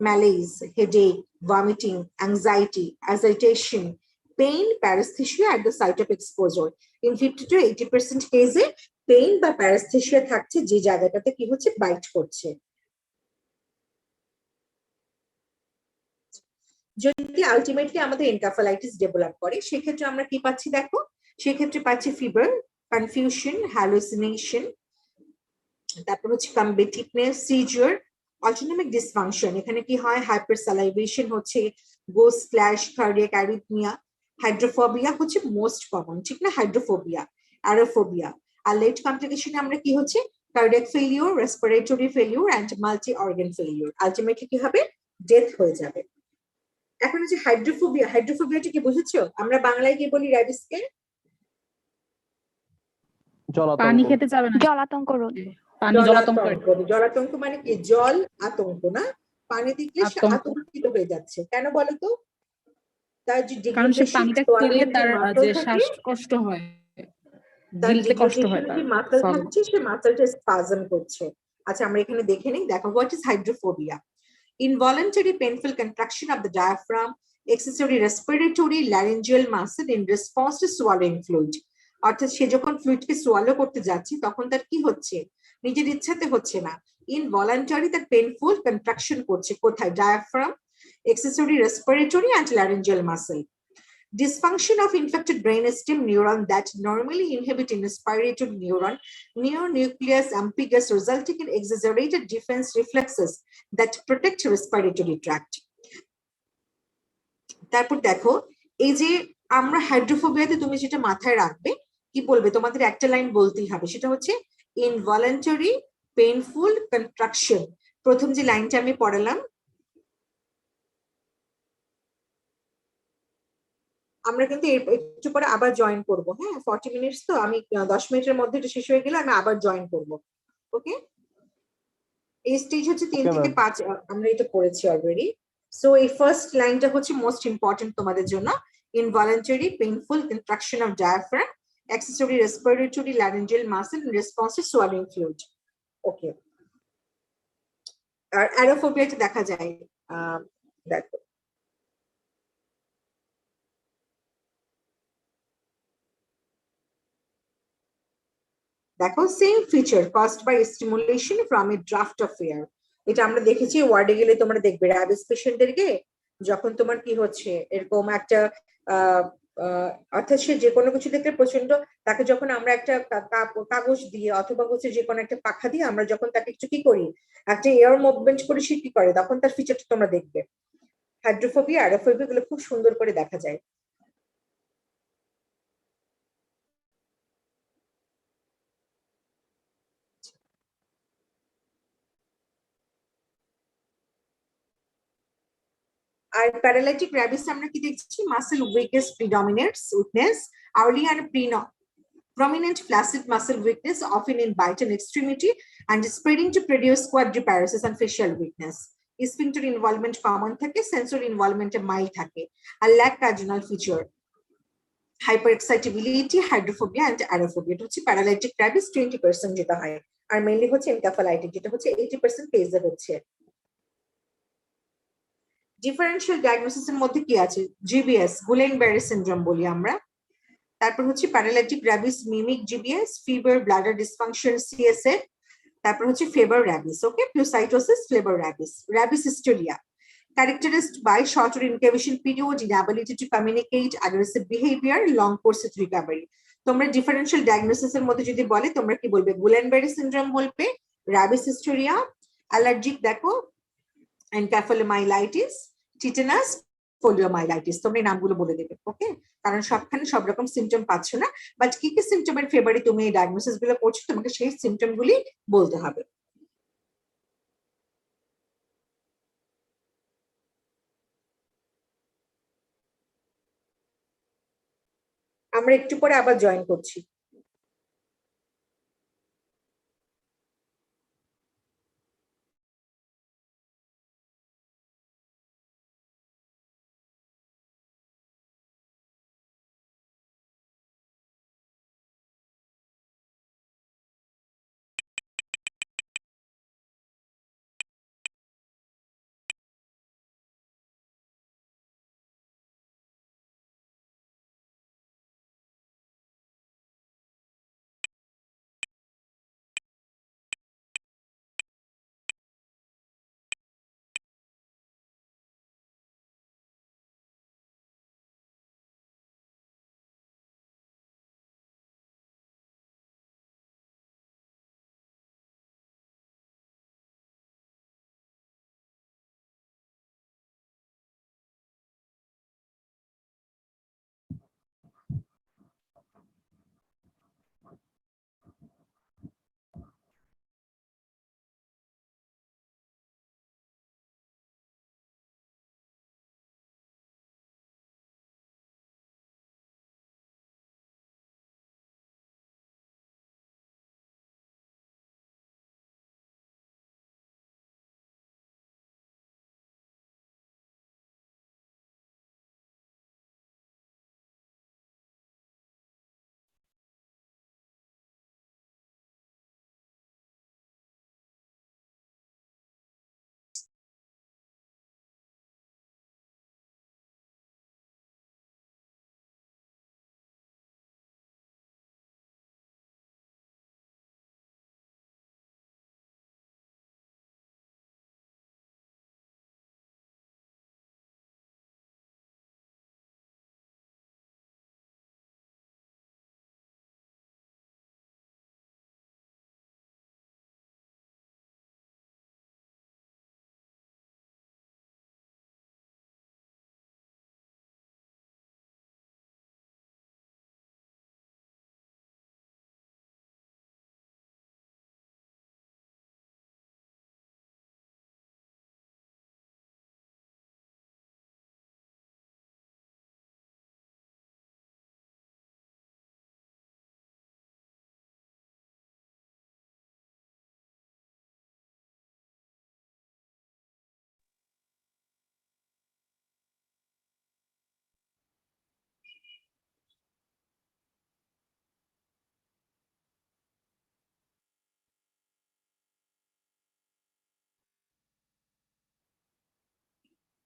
manage, headache, vomiting, anxiety, agitation, pain, paraesthesia at the site of exposure. In 50 to 80% কেসে পেইন বা প্যারাস্থেশিয়া থাকছে যে জায়গাটাতে কি হচ্ছে? বাইট করছে। যদি আলটিমেটলি আমাদের এনকাফালাইটিস ডেভেলপ করে সেক্ষেত্রে আমরা কি পাচ্ছি? দেখো, সেক্ষেত্রে পাচ্ছি ফিভার, কনফিউশন, হ্যালুসিনেশন, তারপর হচ্ছে কম্বেটিভনেস, সিজার, অটোনমিক ডিসফাংশন। এখানে কি হয়? হাইপারসালাইভেশন হচ্ছে, গোস স্ল্যাশ কার্ডিয়াক অ্যারিথমিয়া, হাইড্রোফোবিয়া হচ্ছে মোস্ট কমন, ঠিক না? হাইড্রোফোবিয়া, অ্যারোফোবিয়া। আর লেট কমপ্লিকেশনে আমরা কি হচ্ছে? Cardiac failure, respiratory failure and multi organ failure. Ultimately কি হবে? ডেথ হয়ে যাবে। এখন হচ্ছে হাইড্রোফোবিয়া। হাইড্রোফোবিয়াটা কি বুঝেছো? আমরা বাংলায় কি বলি র্যাবিসকে? পানি জলাতঙ্ক। খেতে যাবে না, জলাতঙ্ক রোগ। পানি জলাতঙ্ক জলাতঙ্ক। জলাতঙ্ক মানে কি? জল আতঙ্ক না, পানি দেখলে সে আতঙ্ক। আতঙ্কিত হয়ে যাচ্ছে। কেন বলো তো? তার যে কারণ সে ডিগ্রেডেশন পানিটা খেলে তার যে শ্বাসকষ্ট হয়, তার গিলতে কষ্ট হয় ডিগ্রেডেশন তার। যে মাসল Sorry. থাকছে সে মাসলটা স্পাজম করছে। আচ্ছা আমরা এখানে দেখে নিই। দেখো, what is hydrophobia? Involuntary painful contraction of the diaphragm, excessively respiratory laryngeal muscle in response to swallowing fluid. অর্থাৎ সে যখন ফ্লুইডকে সোয়ালো করতে যাচ্ছে তখন তার কি হচ্ছে? নিজের ইচ্ছাতে হচ্ছে না, ইনভলান্টারি তার পেইনফুল কন্ট্রাকশন করছে। কোথায়? Diaphragm, excessively respiratory and laryngeal muscle. Dysfunction of infected brainstem neuron that normally inhibit inspiratory neuron neonucleus ambiguous, resulting in exaggerated defense reflexes that protect respiratory tract. তারপর দেখো, এই যে আমরা হাইড্রোফোবিয়াতে তুমি যেটা মাথায় রাখবে, কি বলবে? তোমাদের একটা লাইন বলতেই হবে, সেটা হচ্ছে ইনভলান্টারি পেইনফুল কন্ট্রাকশন। প্রথম যে লাইনটা আমি পড়ালাম, আমরা কিন্তু একটু পরে আবার জয়েন করব। হ্যাঁ, 40 মিনিটস, তো আমি 10 মিনিটের মধ্যে এটা শেষ হয়ে গেলে আমি আবার জয়েন করব। ওকে, এই স্টেজ হচ্ছে 3 থেকে 5, আমরা এটা পড়েছি অলরেডি। সো এই ফার্স্ট লাইনটা হচ্ছে মোস্ট ইম্পর্টেন্ট তোমাদের জন্য। Involuntary painful contraction of diaphragm, excessively respiratory laryngeal muscle in response to swallowing fluid. Okay, আর অ্যারোফোবিয়াতে দেখা যায়, দেখো দেখো, same feature caused by stimulation from a draft of air. এটা আমরা দেখেছি, ওয়ার্ডে গেলে তোমরা দেখবে র্যাবিস পেশেন্টদেরকে যখন তোমার কি হচ্ছে এরকম একটা অর্থাৎ সে যে কোনো কিছু দেখলে প্রচন্ড, তাকে যখন আমরা একটা কাগজ দিয়ে অথবা হচ্ছে যে কোনো একটা পাখা দিয়ে আমরা যখন তাকে একটু কি করি, একটা এয়ার মুভমেন্ট করে সে কি করে, তখন তার ফিচারটা তোমরা দেখবে। হাইড্রোফোবিয়া, অ্যারোফোবিয়া গুলো খুব সুন্দর করে দেখা যায়। আর প্যারালাইটিক র্যাবিস আমরা কি দেখছি? Muscle weakness weakness, early and prominent flaccid muscle weakness, often in bite and extremity, and spreading to produce quadriparesis and facial weakness. Sphincter involvement common থাকে, sensory involvement mild থাকে, আর lack cardinal feature, hyperexcitability, hydrophobia and aerophobia। এটা হচ্ছে paralytic rabies 20% যেটা হয়, আর mainly হচ্ছে encephalitis যেটা হচ্ছে 80% কেসে হচ্ছে। ডিফারেন্সিয়াল ডায়াগনোসিস এর মধ্যে কি আছে? জিবিএস, গুলেন বেরি সিনড্রোম বলি আমরা। তারপর হচ্ছে paralytic rabies mimic GBS, fever, bladder dysfunction CSF, তারপর হচ্ছে fever rabies, okay, pleocytosis, flavour rabies. Rabies hysteria characterized by shorter incubation period, inability to communicate, aggressive behavior, long course of recovery. তোমরা differential diagnosis এর মধ্যে যদি বলে তোমরা কি বলবে? গুলেন-বেরি সিনড্রোম বলবে, র্যাবিস হিস্টেরিয়া, অ্যালার্জিক দেখো এনকেফালোমাইলাইটিস, টিটানাস, পোলিওমাইলাইটিস। তোমরা এই নামগুলো বলে দেবে, ওকে, কারণ সবখানে সব রকম সিমটম পাচ্ছ না, বাট কি কি সিমটমের ফেভারে তুমি এই ডায়াগনোসিস গুলো করছো, তোমাকে সেই সিমটম গুলি বলতে হবে। আমরা একটু পরে আবার জয়েন করছি।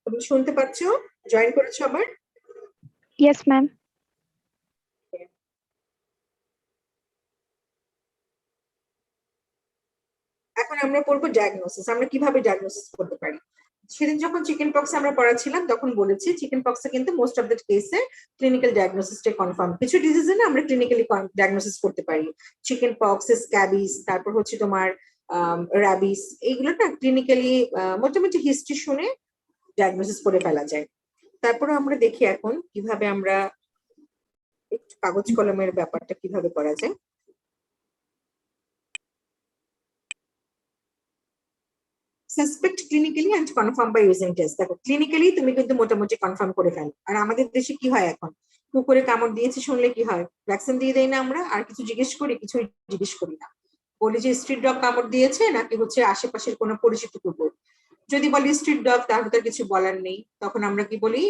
তুমি শুনতে পাচ্ছ? জয়েন করেছো আবার? Yes, ma'am. এখন আমরা পড়বো ডায়াগনোসিস। আমরা কিভাবে ডায়াগনোসিস করতে পারি। সেদিন যখন চিকেন পক্স আমরা পড়াছিলাম তখন বলেছি চিকেন পক্সে কিন্তু মোস্ট অফ দ্য কেসে ক্লিনিক্যাল ডায়াগনোসিসটা কনফার্ম। কিছু ডিজিজে না আমরা ক্লিনিক্যালি ডায়াগনোসিস করতে পারি। চিকেন পক্স, স্ক্যাবিস, তারপর হচ্ছে তোমার র্যাবিস, এইগুলো না ক্লিনিক্যালি মোটামুটি হিস্ট্রি শুনে ডায়াগনোসিস করে ফেলা যায়। তারপরে আমরা দেখি এখন কিভাবে আমরা একটু কাগজ কলমের ব্যাপারটা কিভাবে করা যায়। Suspect clinically and confirm by using test. দেখো ক্লিনিক্যালি তুমি কিন্তু মোটামুটি কনফার্ম করে ফেলো। আর আমাদের দেশে কি হয় এখন, কুকুরে কামড় দিয়েছে শুনলে কি হয়, ভ্যাকসিন দিয়ে দেয় না আমরা, আর কিছু জিজ্ঞেস করি? কিছুই জিজ্ঞেস করি না, বলি যে স্ট্রিট ডগ কামড় দিয়েছে নাকি হচ্ছে আশেপাশের কোনো পরিচিত কুকুর। যদি বলি স্ট্রিট ডগ তাহলে তার কিছু বলার নেই, তখন আমরা কি বলি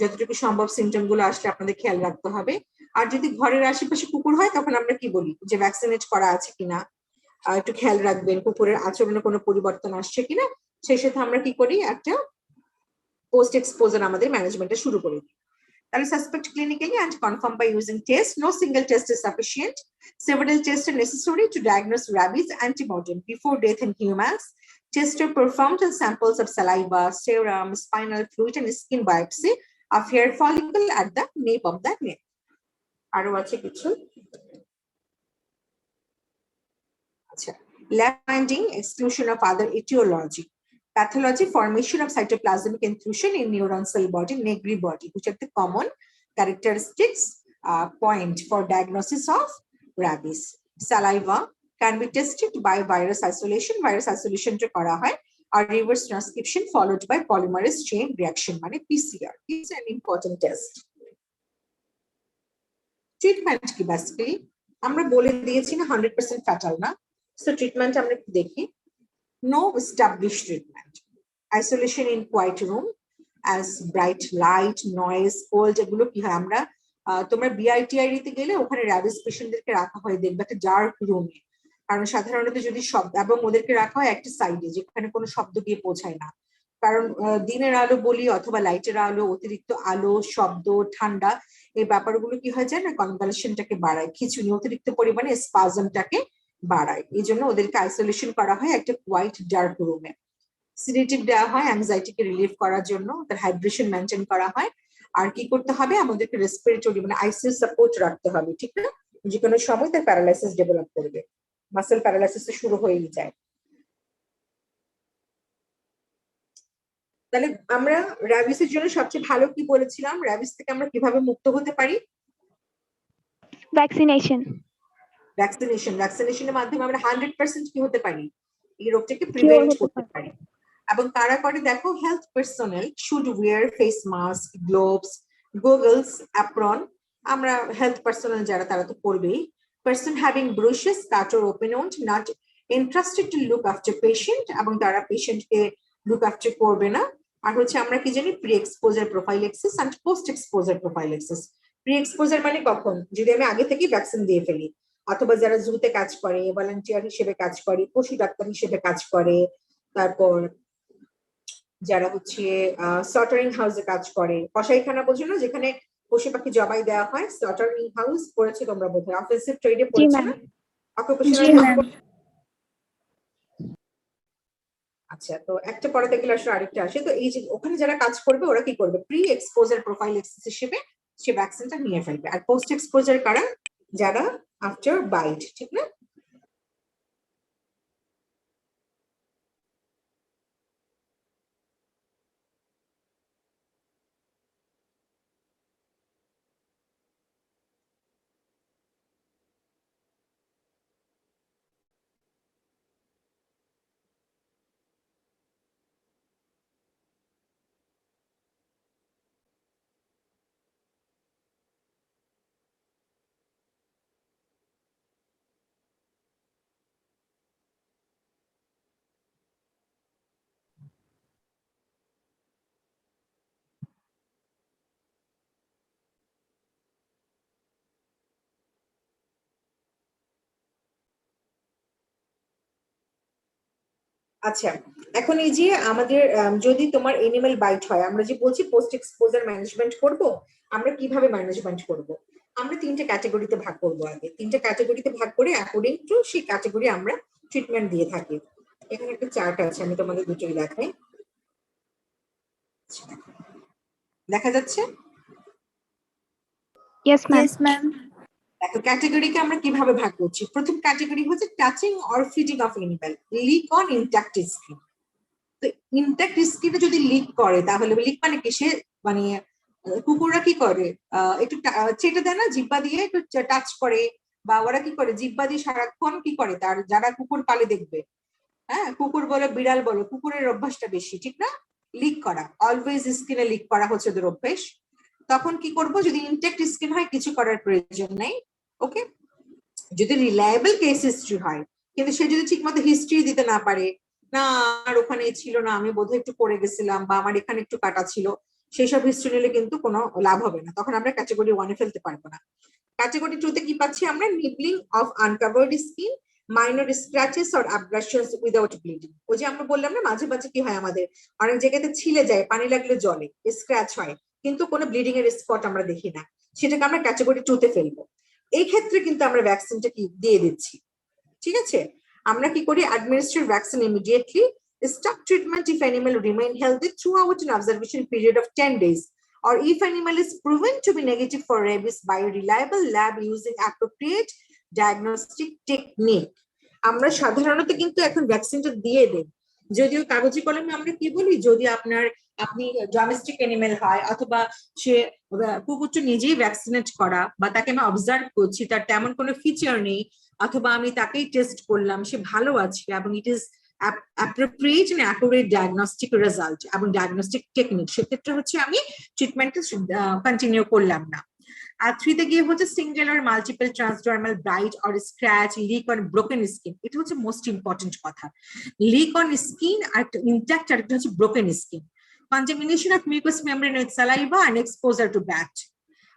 যতটুকু সম্ভব সিমটম গুলো আসলে আপনাদের খেয়াল রাখতে হবে। আর যদি ঘরের আশেপাশে কুকুর হয় তখন আমরা কি বলি যে ভ্যাকসিনেট করা আছে কিনা, একটু খেয়াল রাখবেন কুকুরের আচরণে কোনো পরিবর্তন আসছে কিনা। সেই সাথে আমরা কি করি, একটা পোস্ট এক্সপোজার আমাদের ম্যানেজমেন্টে শুরু করে দিই। তাহলে suspect clinically and confirm by using test. No single test is sufficient. Several tests are necessary to diagnose rabies antibody before death in humans. Tests are performed on samples of saliva, serum, spinal fluid, and skin biopsy of hair follicle at the nape of the neck. আরো আছে কিছু। আচ্ছা, lab finding, exclusion of other etiology. Pathology, formation of cytoplasmic intrusion in neuron cell body, Negri body, which are the common characteristics point for diagnosis of rabies. Saliva can be tested by virus isolation. Virus isolation to kora hoy, or reverse transcription followed by polymerase chain reaction, mane PCR. It's an important test. Treatment ki basically আমরা বলে দিয়েছি না 100% fatal না, so treatment আমরা একটু দেখি। No established treatment. Isolation in quiet room as bright light, noise, cold, এগুলো কি হয় আমরা তোমরা বিআইটিআই তে গেলে ওখানে র্যাবিস পেশেন্টদেরকে রাখা হয় দেখবে একটা ডার্ক রুমে, কারণ সাধারণত যদি শব্দ, এবং ওদেরকে রাখা হয় একটা সাইডে যেখানে কোনো শব্দ গিয়ে পৌঁছায় না, কারণ দিনের আলো বলি অথবা লাইটের আলো, অতিরিক্ত আলো, শব্দ, ঠান্ডা, এই ব্যাপারগুলো কি হয় যায় না কনভালশনটাকে বাড়ায়, খিঁচুনি, অতিরিক্ত পরিমাণে স্পাজমটাকে বাড়ায়। এই জন্য ওদেরকে আইসোলেশন করা হয় একটা হোয়াইট ডার্ক রুমে। সিডেটিভ দেওয়া হয় অ্যাংজাইটিকে রিলিভ করার জন্য, তার হাইড্রেশন মেনটেন করা হয়। আর কি করতে হবে, আমাদেরকে রেসপিরেটরি মানে আইসিইউ সাপোর্ট রাখতে হবে, ঠিক না? যে কোনো সময় তার প্যারালাইসিস ডেভেলপ করবে, মাসেল প্যারালাইসিস শুরু হয়েই যায়। তাহলে আমরা র্যাবিসের জন্য সবচেয়ে ভালো কি বলেছিলাম, র্যাবিস থেকে আমরা কিভাবে মুক্ত হতে পারি? Vaccination. ভ্যাকসিনেশন। ভ্যাকসিনেশনের মাধ্যমে আমরা 100% কি হতে পারি, এই রোগটাকে Cure প্রিভেন্ট হতে করতে পারি। এবং কারা করে দেখো, health personal should wear face mask, gloves, goggles, apron. আমরা হেলথ পার্সোনাল যারা তারা তো করবেই। Person having bruises, cut or open wound, not interested to look after patient, এবং তারা পেশেন্টকে লুক আফটার করবে না। আর হচ্ছে আমরা কি জানি, pre exposure prophylaxis and post exposure prophylaxis. Pre exposure মানে কখন, যদি আমি আগে থেকে ভ্যাকসিন দিয়ে ফেলি, অথবা যারা জুতে কাজ করে, ভলান্টিয়ার হিসেবে কাজ করে, পশু ডাক্তার হিসেবে কাজ করে, তারপর যারা হচ্ছে স্লটারিং হাউসে কাজ করে, কসাইখানা বোঝো না, যেখানে পশু পাখি জবাই দেওয়া হয়, স্লটারিং হাউস পড়েছে তোমরা বোধহয়, অফেন্সিভ ট্রেডে জি পড়েছে ম্যাম। না, অকুপেশনাল। আচ্ছা, তো একটা পড়াতে গেলে আসলে আরেকটা আসে, তো এই যে ওখানে যারা কাজ করবে ওরা কি করবে, প্রি এক্সপোজার প্রোফাইলেক্সিস হিসেবে সে ভ্যাকসিনটা নিয়ে ফেলবে। আর পোস্ট এক্সপোজার কারা, যারা আফটার বাইট, ঠিক না? আচ্ছা, এখন এই যে আমাদের যদি তোমার এনিম্যাল বাইট হয়, আমরা যে বলছি পোস্ট এক্সপোজার ম্যানেজমেন্ট করব, আমরা কিভাবে ম্যানেজমেন্ট করব? আমরা তিনটে ক্যাটাগরিতে ভাগ করব। আগে তিনটে ক্যাটাগরিতে ভাগ করে অ্যাকর্ডিং টু সেই ক্যাটাগরি আমরা ট্রিটমেন্ট দিয়ে থাকি। এখানে একটা চার্ট আছে, আমি তোমাদের দুটোই দেখাই। দেখা যাচ্ছে? Yes ma'am. Yes, ma'am. দেখো ক্যাটাগরিকে আমরা কিভাবে ভাগ করছি। প্রথম ক্যাটাগরি হচ্ছে touching or feeding of animal, leak on intact skin. তো ইনট্যাক্ট স্কিনে যদি লিক করে, তাহলে লিক মানে কি, সে মানে কুকুররা কি করে, একটু চেটে দেয় না জিব্বা দিয়ে, একটু টাচ করে, বা ওরা কি করে জিব্বা দিয়ে সারাক্ষণ কি করে, তার যারা কুকুর পালে দেখবে, হ্যাঁ কুকুর বলো বিড়াল বলো, কুকুরের অভ্যাসটা বেশি, ঠিক না? লিক করা, অলওয়েজ স্কিনে লিক করা হচ্ছে ওদের অভ্যেস। তখন কি করব, যদি ইনটেক্ট স্কিন হয় কিছু করার প্রয়োজন নেই, ওকে। যদি রিলায়েবল কেস হিস্ট্রি হয়, কিন্তু সে যদি ঠিক মতো হিস্ট্রি দিতে না পারে, না আমার ওখানে ছিল না, আমি বোধহয় একটু পড়ে গেছিলাম, বা আমার এখানে একটু কাটা ছিল, সেই সব হিস্ট্রি নিলে কিন্তু কোনো লাভ হবে না, তখন আমরা ক্যাটাগরি 1 এ ফেলতে পারবো না। ক্যাটাগরি 2 তে কি পাচ্ছি আমরা, nibbling of uncovered skin, minor scratches or abrasions without bleeding. ওই যে আমরা বললাম না, মাঝে মাঝে কি হয় আমাদের অনেক জায়গাতে ছিলে যায়, পানি লাগলে জলে স্ক্র্যাচ হয়, কিন্তু কোনো ব্লিডিং এর স্পট আমরা দেখি না, সেটাকে আমরা ক্যাটাগরি 2 তে ফেলবো। এই ক্ষেত্রে কিন্তু আমরা ভ্যাকসিনটা কি দিয়ে দিচ্ছি, ঠিক আছে? আমরা কি করি, administrate vaccine immediately, stop treatment if animal remain healthy throughout an observation period of 10 days, or if animal is proven to be negative for rabies by a reliable lab using appropriate diagnostic technique. আমরা সাধারণত কিন্তু এখন ভ্যাকসিনটা দিয়ে দেই, যদিও কাগজি কলমে আমরা কি বলি, যদি আপনি ডোমেস্টিক এনিমেল হয়, অথবা সে কুকুরটা নিজেই ভ্যাকসিনেট করা, বা তাকে আমি অবজার্ভ করছি, তার তেমন কোনো ফিচার নেই, অথবা আমি তাকেই টেস্ট করলাম, সে ভালো আছে, এবং it is appropriate and accurate diagnostic result এবং diagnostic technique, সেক্ষেত্রে হচ্ছে আমি ট্রিটমেন্টটা কন্টিনিউ করলাম না। আর 3 তে গিয়ে হচ্ছে single or multiple transdermal bite or scratch, lick on broken skin. এটা হচ্ছে মোস্ট ইম্পর্টেন্ট কথা, lick on skin are intact, আর একটা হচ্ছে broken skin. Contamination of mucous membrane with saliva and exposure to bat.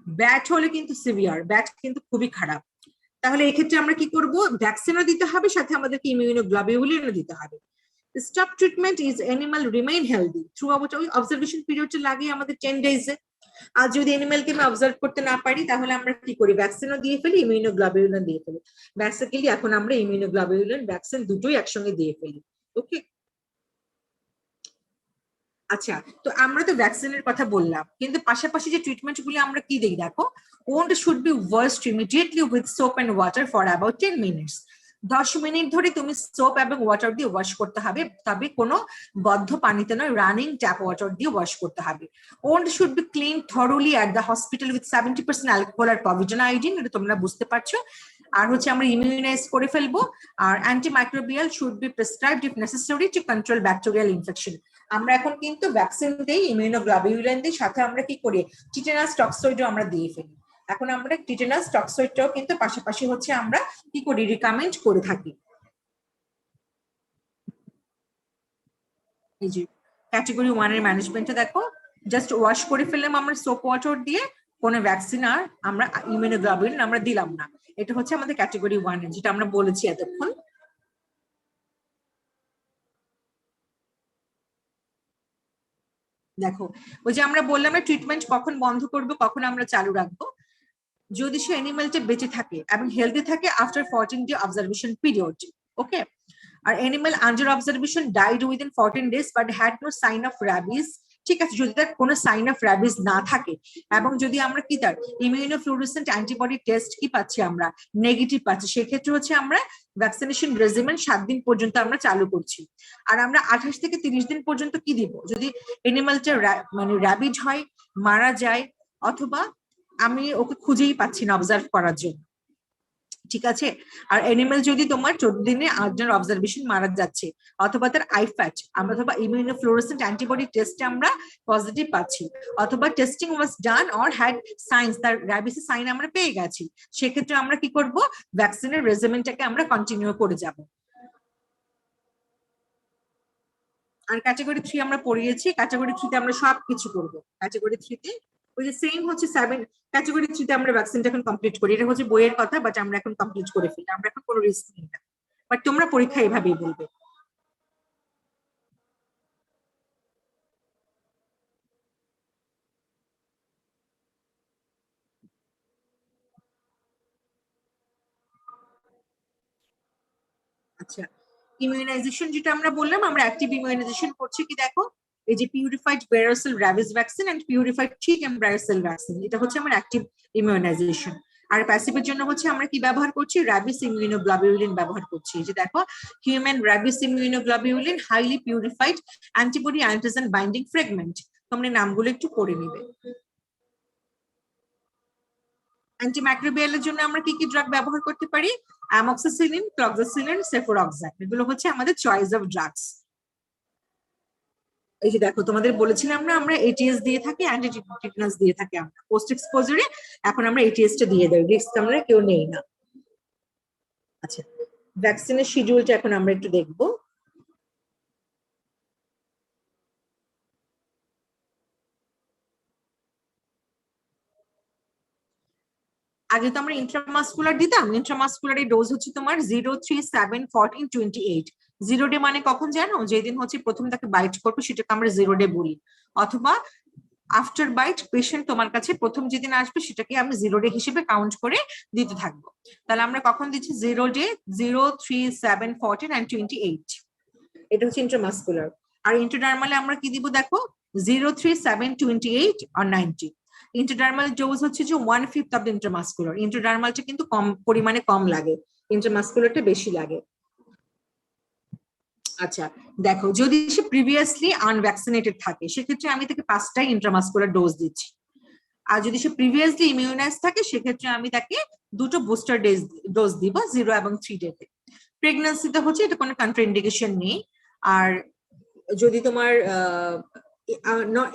Bat হলে কিন্তু severe, bat কিন্তু খুবই খারাপ। তাহলে এই ক্ষেত্রে আমরা কি করব, ভ্যাকসিনও দিতে হবে, সাথে আমাদেরকে ইমিউনোগ্লোবিউলিনও দিতে হবে। Stop treatment is animal remain healthy throughout, ওই অবজারভেশন পিরিয়ডটা লাগে আমাদের 10 ডেজে। আর যদি অ্যানিমালকে আমি অবজার্ভ করতে না পারি, তাহলে আমরা কি করি, ভ্যাকসিনও দিয়ে ফেলি, ইমিউনোগ্লোবিউলিন দিয়ে ফেলি। বেসিক্যালি এখন আমরা ইমিউনোগ্লোবিউলিন ভ্যাকসিন দুটোই একসঙ্গে দিয়ে ফেলি, ওকে। আচ্ছা, তো আমরা তো ভ্যাকসিনের কথা বললাম, কিন্তু পাশাপাশি যে ট্রিটমেন্ট গুলো আমরা কি দিই দেখো, wound should be washed immediately with soap and water for about 10 minutes. 10 minute ধরে তুমি সোপ এবং ওয়াটার দিয়ে ওয়াশ করতে হবে, তবে কোনো বদ্ধ পানিতে নয়, রানিং ট্যাপ ওয়াটার দিয়ে ওয়াশ করতে হবে। wound should be cleaned thoroughly at the hospital with 70% alcohol or povidone iodine, এটা তোমরা বুঝতে পারছো। আর হচ্ছে আমরা ইমিউনাইজ করে ফেলবো। আর antimicrobial should be prescribed if necessary to control bacterial infection. আমরা এখন কিন্তু ভ্যাকসিন দেই, ইমিউনোগ্লোবিউলিন দিই, সাথে আমরা কি করি, টিটেনাস টক্সয়েডও আমরা দিয়ে ফেলি। এখন আমরা টিটেনাস টক্সয়েডটাও কিন্তু পাশাপাশি হচ্ছে আমরা কি করি, রিকমেন্ড করে থাকি। এই যে ক্যাটাগরি 1 এর ম্যানেজমেন্টে দেখো, জাস্ট ওয়াশ করে ফেললাম আমরা সোপ ওয়াটার দিয়ে, কোনো ভ্যাকসিন আর আমরা ইমিউনোগ্লোবিউলিন আমরা দিলাম না। এটা হচ্ছে আমাদের ক্যাটাগরি 1 এর, যেটা আমরা বলেছি এতক্ষণ। দেখো, ওই যে আমরা বললাম ট্রিটমেন্ট কখন বন্ধ করবো, কখন আমরা চালু রাখবো, যদি সে অ্যানিমালটা বেঁচে থাকে এবং হেলদি থাকে after 14 day observation period, okay. আর animal under observation died within 14 days but had no sign of rabies, ঠিক আছে, যদি তার কোনো সাইন অফ র্যাবিস না থাকে, এবং যদি আমরা কি তার ইমিউনোফ্লুরেসেন্ট অ্যান্টিবডি টেস্ট কি পাচ্ছি, আমরা নেগেটিভ পাচ্ছি, সেক্ষেত্রে হচ্ছে আমরা ভ্যাকসিনেশন রেজিমেন 7 দিন পর্যন্ত আমরা চালু করছি। আর আমরা 28 থেকে 30 দিন পর্যন্ত কি দিব, যদি অ্যানিমালটা মানে র্যাবিড হয়, মারা যায়, অথবা আমি ওকে খুঁজেই পাচ্ছি না অবজার্ভ করার জন্য, ঠিক আছে। আর অ্যানিমাল যদি তোমার 14 দিনে 8 জন অবজারভেশন মারা যাচ্ছে, অথবা তার আইফ্যাট আমরা, অথবা ইমিউনোফ্লুরেসেন্ট অ্যান্টিবডি টেস্টে আমরা পজিটিভ পাচ্ছি, অথবা testing was done or had science, তার র্যাবিসের সাইন আমরা পেয়ে গেছি, সেক্ষেত্রে আমরা কি করব, ভ্যাকসিনের রেজিমেন্টটাকে আমরা কন্টিনিউ করে যাব। আর ক্যাটাগরি 3 আমরা পড়িয়েছি, ক্যাটাগরি 3 তে আমরা সবকিছু করব। ক্যাটাগরি 3 তে ওই যে সেম হচ্ছে 7 ক্যাটাগরি 3 তে আমরা ভ্যাকসিনটা এখন কমপ্লিট করি, এটা হচ্ছে বইয়ের কথা, বাট আমরা এখন কমপ্লিট করে ফেলি, আমরা এখন কোনো রিস্ক নিই না, বাট তোমরা পরীক্ষা এভাবেই বলবে। আচ্ছা, ইমিউনাইজেশন যেটা আমরা বললাম, আমরা অ্যাক্টিভ ইমিউনাইজেশন করছি কি দেখো, এই যে purified varicella rabies vaccine and purified chick and varicella vaccine, এটা হচ্ছে আমার অ্যাক্টিভ ইমিউনাইজেশন। আর প্যাসিভের জন্য হচ্ছে আমরা কি ব্যবহার করছি, র্যাবিস ইমিউনোগ্লোবিউলিন ব্যবহার করছি। এই যে দেখো, human rabies immunoglobulin highly purified antibody antigen binding fragment. তোমরা নামগুলো একটু পড়ে নিবে। অ্যান্টিমাইক্রোবিয়ালের জন্য আমরা কি কি ড্রাগ ব্যবহার করতে পারি, অ্যামক্সিসিলিন, ক্লক্সাসিলিন, সেফোরক্সান, এগুলো হচ্ছে আমাদের চয়েস অফ ড্রাগস। এই যে দেখো, তোমাদের বলেছিলাম না আমরা এটিএস দিয়ে থাকি, অ্যান্টিটিটানাস দিয়ে থাকি আমরা পোস্ট এক্সপোজারে, এখন আমরা এটিএস টা দিয়ে দেই, রিস্ক আমরা কেউ নেই না। আচ্ছা, ভ্যাকসিনের শিডিউলটা এখন আমরা একটু দেখবো। আগে তো আমরা ইন্ট্রামাসকুলার দিতাম, ইন্ট্রামাসকুলারের ডোজ হচ্ছে তোমার 0, 3, 7, 14, 28। 0 ডে মানে কখন জানো, যেদিন হচ্ছে প্রথম তাকে বাইট করবে সেটাকে আমরা 0 ডে বলি, অথবা আফটার বাইট পেশেন্ট তোমার কাছে প্রথম যেদিন আসবে সেটাকে আমি 0 ডে হিসেবে কাউন্ট করে দিতে থাকবো। তাহলে আমরা কখন দিচ্ছি, 0 ডে, 0, 3, 7, 14 and 28। এটা হচ্ছে ইন্ট্রামাসকুলার। আর ইন্টারডার্মালে আমরা কি দিব দেখো, 0, 3, 7, 28 or 90। ইন্টারডার্মাল ডোজ হচ্ছে যে 1/5 অফ দ্য ইন্টারমাসকুলার। ইন্টারডার্মালটা কিন্তু কম পরিমাণে কম লাগে, ইন্টারমাসকুলারটা বেশি লাগে। আচ্ছা দেখো, যদি সে প্রিভিয়াসলি আনভ্যাকসিনেটেড থাকে সেক্ষেত্রে আমি তাকে 5টাই ইন্ট্রামাসকুলার ডোজ দিচ্ছি। আর যদি সে প্রিভিয়াসলি ইমিউনাইজ থাকে সেক্ষেত্রে আমি তাকে 2টো বুস্টার ডোজ দিব, 0 এবং 3 ডেতে। প্রেগন্যান্সিতে হচ্ছে এটা কোনো কন্ট্রাইন্ডিকেশন নেই। আর যদি তোমার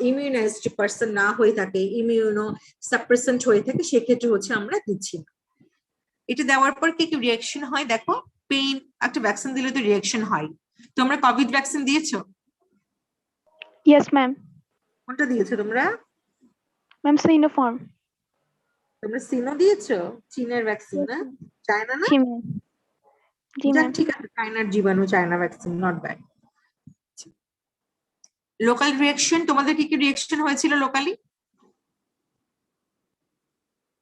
ইমিউনাইজড পার্সন না হয়ে থাকে, ইমিউনো সাপ্রেসেন্ট হয়ে থাকে, সেক্ষেত্রে হচ্ছে আমরা দিচ্ছি না। এটা দেওয়ার পর কি কি রিয়াকশন হয় দেখো, পেইন, একটা ভ্যাকসিন দিলে তো রিয়াকশন হয়। তোমরা কোভিড ভ্যাকসিন দিয়েছো? Yes ma'am. কোনটা দিয়েছো তোমরা? Ma'am Sinopharm. তোমরা সিনো দিয়েছো? চীনের ভ্যাকসিন না, চায়না না? জি ম্যাম। জি ম্যাম। ঠিক আছে, চায়নার জীবাণু, China vaccine, not bad. Local reaction, তোমাদের কি কি রিয়াকশন হয়েছিল লোকালি?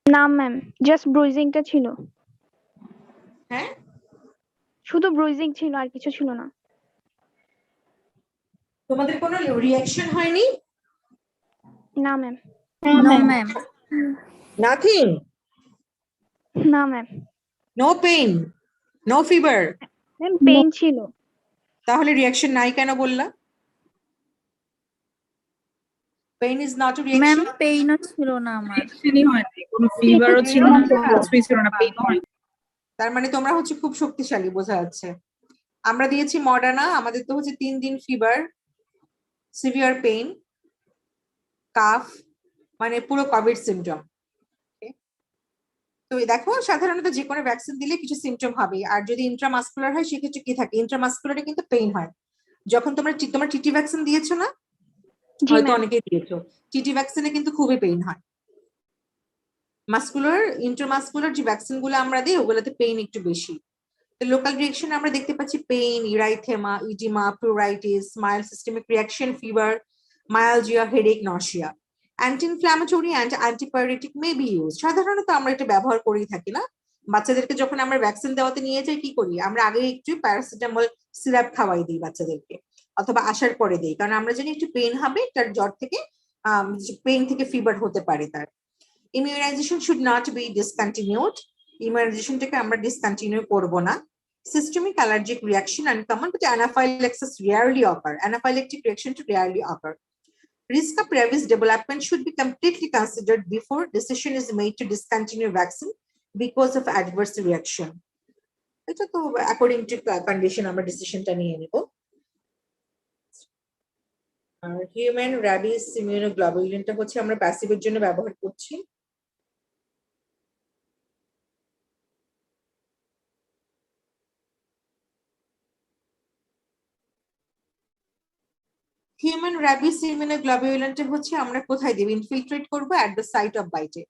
না ম্যাম, জাস্ট ব্রুইজিংটা ছিল। হ্যাঁ, শুধু ব্রুইজিং ছিল, আর কিছু ছিল না। তোমাদের কোনো রিয়াকশন হয়নি? না ম্যাম। No, ma'am. নাথিং? না ma'am. No pain, no fever? Ma'am pain ছিল। তাহলে রিয়াকশন নাই কেন বললা? Pain is not a Ma'am, reaction. pain ছিল না আমার। রিঅ্যাকশনই হয় না, কোনো ফিভারও ছিল না, কোনো কিছুই ছিল না, পেইন হয় না। তার মানে তোমরা হচ্ছে খুব শক্তিশালী, বোঝা যাচ্ছে। আমরা দিয়েছি মডার্না, আমাদের তো হচ্ছে 3 দিন ফিভার, সিভিয়ার পেইন, কাফ, মানে পুরো কোভিড সিমটম। তো দেখো, সাধারণত যে কোনো ভ্যাকসিন দিলে কিছু সিমটম হবে। আর যদি ইন্ট্রামাসকুলার হয় সেক্ষেত্রে কি থাকে, ইন্ট্রামাসকুলারে কিন্তু পেইন হয়। যখন তোমার টিটি ভ্যাকসিন দিয়েছো না, জি হয়তো ম্যাম। অনেকেই দিয়েছো, টিটি ভ্যাকসিনে কিন্তু খুবই পেইন হয়। মাসকুলার, ইন্ট্রামাসকুলার যে ভ্যাকসিন গুলো আমরা দিই ওগুলোতে পেইন একটু বেশি। তো লোকাল রিয়াকশন আমরা দেখতে পাচ্ছি pain, erythema, oedema, pleuritis, mild systemic reaction, fever, myalgia, headache, nausea. Anti inflammatory and antipyretic may be use. সাধারণত আমরা এটা ব্যবহার করেই থাকি না, বাচ্চাদেরকে যখন আমরা ভ্যাকসিন দেওয়াতে নিয়ে যাই কি করি, আমরা আগে একটু প্যারাসিটামল সিরাপ খাওয়াই দিই বাচ্চাদেরকে, অথবা আসার পরে দিই, কারণ আমরা জানি একটু পেইন হবে, তার জ্বর থেকে পেইন থেকে ফিভার হতে পারে তার। Immunization should not be discontinued. ইমিউনাইজেশনটাকে আমরা ডিসকন্টিনিউ করব না। Systemic allergic reaction uncommon, but anaphylaxis rarely occur. Anaphylactic reaction to rarely occur. Risk of rabies development should be completely considered before decision is made to discontinue vaccine because of adverse reaction. এটা তো according to condition আমরা ডিসিশনটা নিয়ে নেব। আর human rabies ইমিউনোগ্লোবুলিনটা হচ্ছে আমরা প্যাসিভের জন্য ব্যবহার করছি। হিউম্যান র্যাবিস ইমিউনোগ্লোবুলিনটা হচ্ছে আমরা কোথায় দেব, ইনফিলট্রেট করব অ্যাট দ্য সাইট অফ বাইটে।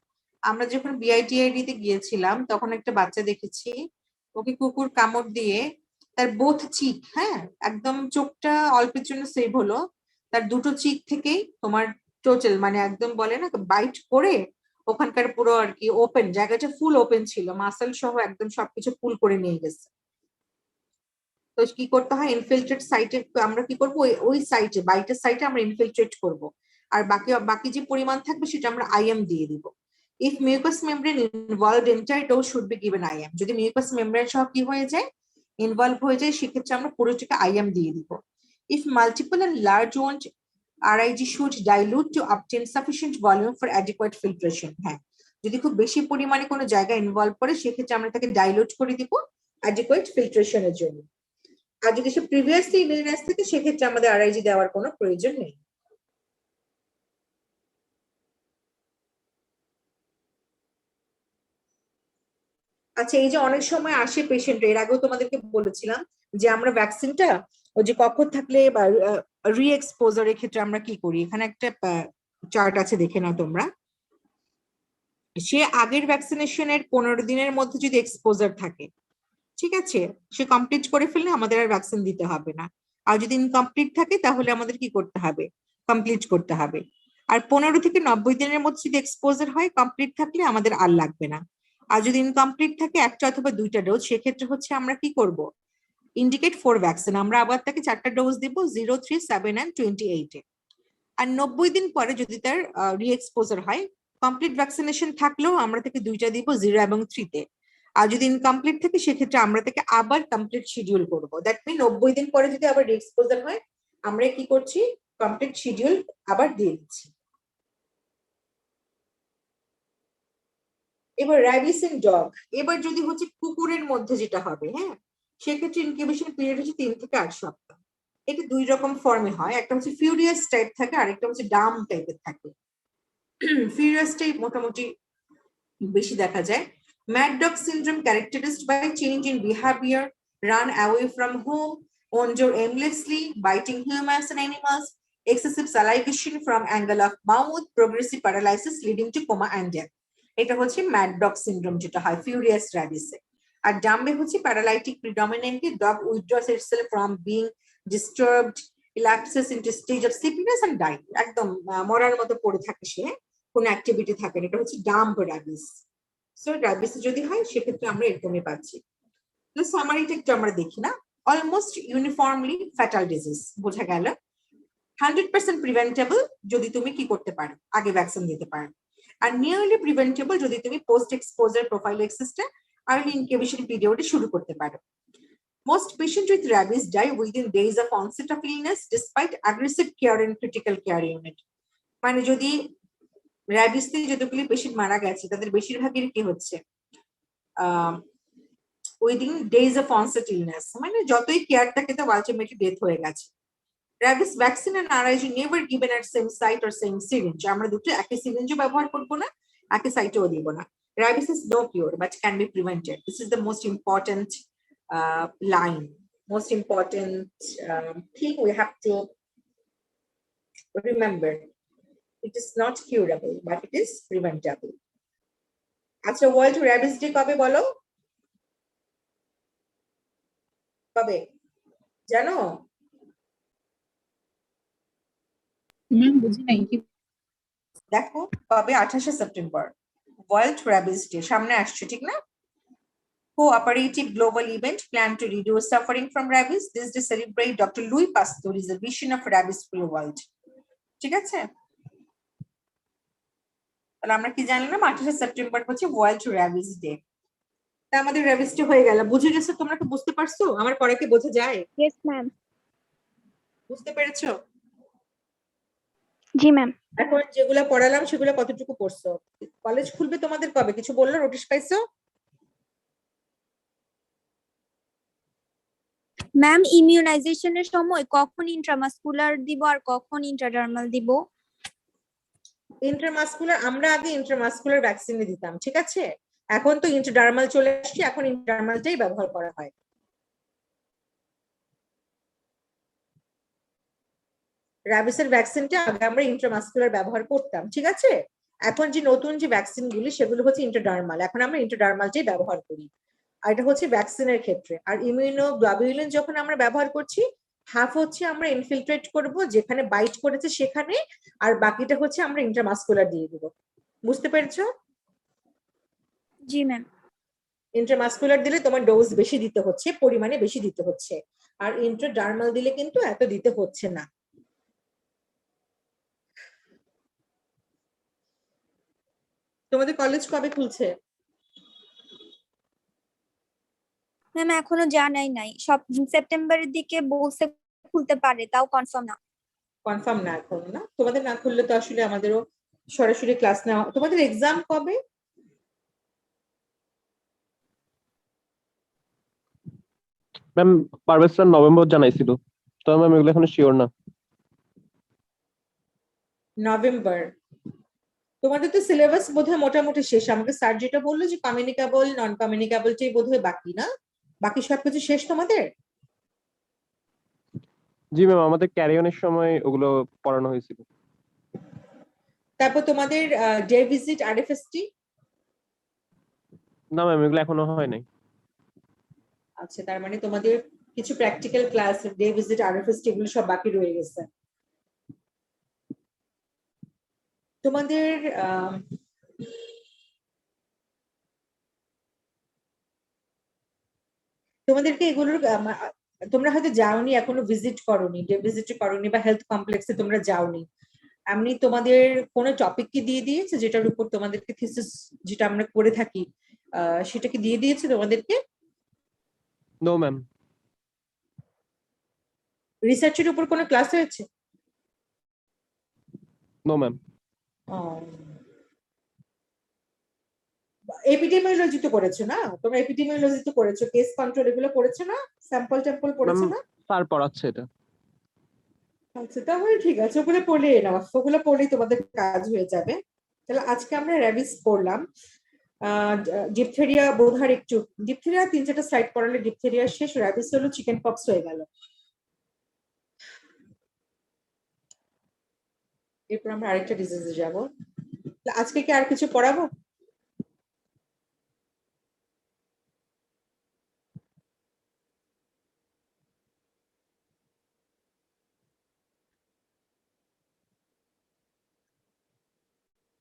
আমরা যখন বিআইটিআইডি তে গিয়েছিলাম তখন একটা বাচ্চা দেখেছি, ওকে কুকুর কামড় দিয়ে তার বোথ চিক, হ্যাঁ একদম চোখটা অল্পের জন্য সেভ হলো, তার দুটো চিক থেকেই তোমার টোটাল মানে একদম বলে না বাইট করে ওখানকার পুরো আর কি ওপেন জায়গাটা ফুল ওপেন ছিল, মাসল সহ একদম সবকিছু ফুল করে নিয়ে গেছে। তো কি করতে হয়, ইনফিলট্রেট সাইটে আমরা কি করবো, ওই সাইটে বাইটের সাইটে আমরা ইনফিলট্রেট করব, আর বাকি বাকি যে পরিমাণ থাকবে সেটা আমরা আইএম দিয়ে দিব। If mucous membrane involved entire dose should be given IM. যদি মিউকাস মেমব্রেন সহ কি হয়ে যায়, ইনভলভ হয়ে যায়, সেক্ষেত্রে আমরা পুরোটাকে আইএম দিয়ে দিব। If multiple and large wound RIG should dilute to obtain sufficient volume for adequate filtration। হ্যাঁ, যদি খুব বেশি পরিমাণে কোনো জায়গা ইনভলভ করে সেক্ষেত্রে আমরা তাকে ডাইলুট করে দিব অ্যাডিকুয়েট ফিল্ট্রেশনের জন্য। আর যদি সে প্রিভিয়াসলি ইলিনেস থাকে সেক্ষেত্রে আমাদের RIG দেওয়ার কোনো প্রয়োজন নেই। আচ্ছা, এই যে অনেক সময় আসে পেশেন্ট, এর আগেও তোমাদেরকে বলেছিলাম যে আমরা ভ্যাকসিনটা ওই যে কখন থাকলে বা রি এক্সপোজারের ক্ষেত্রে আমরা কি করি, এখানে একটা চার্ট আছে দেখে নাও তোমরা। সে আগের ভ্যাকসিনেশনের 15 দিনের মধ্যে যদি এক্সপোজার থাকে, ঠিক আছে, সে কমপ্লিট করে ফেললে আমাদের আর ভ্যাকসিন দিতে হবে না। আর যদি ইনকমপ্লিট থাকে তাহলে আমাদের কি করতে হবে, কমপ্লিট করতে হবে। আর 15 থেকে 90 দিনের মধ্যে যদি এক্সপোজার হয়, কমপ্লিট থাকলে আমাদের আর লাগবে না। আর যদি ইনকমপ্লিট থাকে একটা অথবা দুইটা ডোজ, সেক্ষেত্রে হচ্ছে আমরা কি করব, ইন্ডিকেট ফর ভ্যাকসিন, আমরা আবার তাকে 4টা ডোজ দিব, 0, 3, 7 and 28 এ। আর 90 দিন পরে যদি তার রি এক্সপোজার হয়, কমপ্লিট ভ্যাকসিনেশন থাকলেও আমরা তাকে 2টা দিব, 0 এবং 3 তে। আর যদি ইনকমপ্লিট থাকে সেক্ষেত্রে আমরা তাকে আবার কমপ্লিট শিডিউল করব। দ্যাট মিন 90 দিন পরে যদি আবার রি এক্সপোজার হয়, আমরা কি করছি, কমপ্লিট শিডিউল আবার দিয়ে দিচ্ছি। এবার র্যাবিস ইন ডগ, এবার যদি হচ্ছে কুকুরের মধ্যে যেটা হবে, হ্যাঁ, সেক্ষেত্রে ইনকিউবেশন পিরিয়ড হচ্ছে 3 থেকে 8 সপ্তাহ। এটা দুই রকম ফর্মে হয়, একটা হচ্ছে ফিউরিয়াস টাইপ থাকে আর একটা হচ্ছে ডাম টাইপের থাকে। ফিউরিয়াস টাইপ মোটামুটি বেশি দেখা যায়। Mad dog syndrome characterised by change in behaviour, run away from home, wander aimlessly, biting humans and animals, excessive salivation from angle of mouth, progressive paralysis leading to coma and death। এটা হচ্ছে mad dog syndrome যেটা হয় furious র্যাবিসে। আর ডাম্বে হচ্ছে paralytic predominantly, dog উইথড্রস itself from being disturbed, elapses into stage of sleepiness and die, একদম মরার মতো পড়ে থাকে সে, কোনো অ্যাক্টিভিটি থাকে না। এটা হচ্ছে ডাম্ব র্যাবিস। সো র্যাবিস যদি হয় সেক্ষেত্রে আমরা এরকমই পাচ্ছি। তো সামারিটা একটু আমরা দেখি না। অলমোস্ট ইউনিফর্মলি ফ্যাটাল ডিজিজ, বোঝা গেল। 100% প্রিভেন্টেবল যদি তুমি কি করতে পারো, আগে ভ্যাকসিন দিতে পারো। আর নিয়ারলি প্রিভেন্টেবল যদি তুমি পোস্ট এক্সপোজার প্রোফাইল্যাক্সিসটা আর্লি ইনকিউবেশন পিরিয়ডে শুরু করতে পারো। Most patients with rabies die within days of onset of illness despite aggressive care in critical care unit। মানে যদি র্যাবিস থেকে যতগুলি পেশেন্ট মারা গেছে তাদের বেশিরভাগের কি হচ্ছে, within days of onset illness, মানে যতই কেয়ার থাকে তো আলটিমেটলি ডেথ হয়ে গেছে। Rabies vaccine and RIG never given at same site or same syringe, আমরা দুটো একই সিরিঞ্জও ব্যবহার করবো না, একই সাইটেও দিব না। Rabies is no cure but can be prevented. This is the most important line, most important thing we have to remember. It is not curable but it is preventable. আচ্ছা, ওয়ার্ল্ড র্যাবিস ডে কবে বলো, কবে জানো? Ma'am বুঝি নাই কি। দেখো কবে, 28শে সেপ্টেম্বর ওয়ার্ল্ড র্যাবিস ডে সামনে আসছে, ঠিক না? Cooperative global event planned to reduce suffering from rabies. This day celebrate Dr. Louis Pasteur's vision of rabies-free world. ঠিক আছে, তাহলে আমরা কি জানলাম, 28শে সেপ্টেম্বর হচ্ছে ওয়ার্ল্ড র্যাবিস ডে। তা আমাদের র্যাবিস ডে হয়ে গেল। বুঝে গেছো তোমরা? কি বুঝতে পারছো? আমার পরে কি বোঝা যায়? Yes, ma'am. বুঝতে পেরেছো? জি ম্যাম। এখন যেগুলো পড়ালাম সেগুলো কতটুকু পড়ছো? কলেজ খুলবে তোমাদের কবে, কিছু বললো, নোটিশ পাইছো? ম্যাম ইমিউনাইজেশনের সময় কখন ইন্ট্রামাসকুলার দিব আর কখন ইন্ট্রাডার্মাল দিব? ইন্ট্রামাসকুলার আমরা আগে ইন্ট্রামাসকুলার ভ্যাকসিন দিতাম, ঠিক আছে, এখন তো ইন্ট্রাডার্মাল চলে আসছে, এখন ইন্ট্রাডার্মালটাই ব্যবহার করা হয়। র্যাবিসের ভ্যাকসিনটা আগে আমরা ইন্ট্রামাসকুলার ব্যবহার করতাম, ঠিক আছে, এখন যে নতুন যে ভ্যাকসিন গুলি সেগুলো হচ্ছে ইন্ট্রাডার্মাল, এখন আমরা ইন্ট্রাডার্মালটাই ব্যবহার করি। আর এটা হচ্ছে ভ্যাকসিনের ক্ষেত্রে। আর ইমিউনোগ্লোবুলিন যখন আমরা ব্যবহার করছি, হাফ হচ্ছে আমরা ইনফিলট্রেট করব যেখানে বাইট করেছে সেখানে, আর বাকিটা হচ্ছে আমরা ইন্ট্রামাসকুলার দিয়ে দিব। বুঝতে পেরেছো? জি ম্যাম। ইন্ট্রামাসকুলার দিলে তোমার ডোজ বেশি দিতে হচ্ছে, পরিমাণে বেশি দিতে হচ্ছে, আর ইন্ট্রাডার্মাল দিলে কিন্তু এত দিতে হচ্ছে না। তোমাদের কলেজ কবে খুলছে? ম্যাম এখনো জানাই নাই, সব সেপ্টেম্বরের দিকে বলছে খুলতে পারে, তাও কনফার্ম না। কনফার্ম না এখন, না? তোমাদের না খুললে তো আসলে আমাদেরও সরাসরি ক্লাস নেওয়া। তোমাদের এক্সাম কবে? ম্যাম পারভেজ স্যার নভেম্বর জানাইছিল, তো ম্যাম এগুলো এখন শিওর না। নভেম্বর। তোমাদের তো সিলেবাস বোধহয় মোটামুটি শেষ। আমাকে স্যার যেটা বললো যে কমিউনিকেবল নন কমিউনিকেবলটাই বোধহয় বাকি, না? বাকি সবকিছু শেষ তোমাদের? জি ম্যাম, আমাদের ক্যারিয়নের সময় ওগুলো পড়ানো হয়েছিল। তারপর তোমাদের ডে ভিজিট আরএফএসটি? না ম্যাম, এগুলো এখনো হয় নাই। আচ্ছা, তার মানে তোমাদের কিছু প্র্যাকটিক্যাল ক্লাস, ডে ভিজিট আরএফএসটি এগুলো সব বাকি রয়ে গেছে। তোমাদের তোমাদেরকে এগুলোর তোমরা হয়তো যাওনি, এখনো ভিজিট করোনি, ডে ভিজিট করোনি বা হেলথ কমপ্লেক্সে তোমরা যাওনি। এমনি তোমাদের কোনো টপিক কি দিয়ে দিয়েছে যেটার উপর তোমাদেরকে থিসিস যেটা আমরা করে থাকি সেটা কি দিয়ে দিয়েছে তোমাদেরকে? No ma'am. রিসার্চের উপর কোনো ক্লাস হয়েছে? No ma'am. এপিডেমিওলজি তো করেছো না? তোমরা এপিডেমিওলজি তো করেছো, কেস কন্ট্রোল এগুলো করেছো না? স্যাম্পল টেম্পল ম্যাম করেছো না? স্যার পড়াচ্ছে এটা। আচ্ছা, তাহলে ঠিক আছে, ওগুলো পড়লে নাও, ওগুলো পড়লেই তোমাদের কাজ হয়ে যাবে। তাহলে আজকে আমরা র্যাবিস পড়লাম। ডিপথেরিয়া বোধহয় একটু, ডিপথেরিয়া 3-4টা স্লাইড পড়ালে ডিপথেরিয়া শেষ। র্যাবিস হলো চিকেন পক্স হয়ে গেল। এরপর আমরা আরেকটা ডিজিজে যাব। আজকে কি আর কিছু পড়াবো?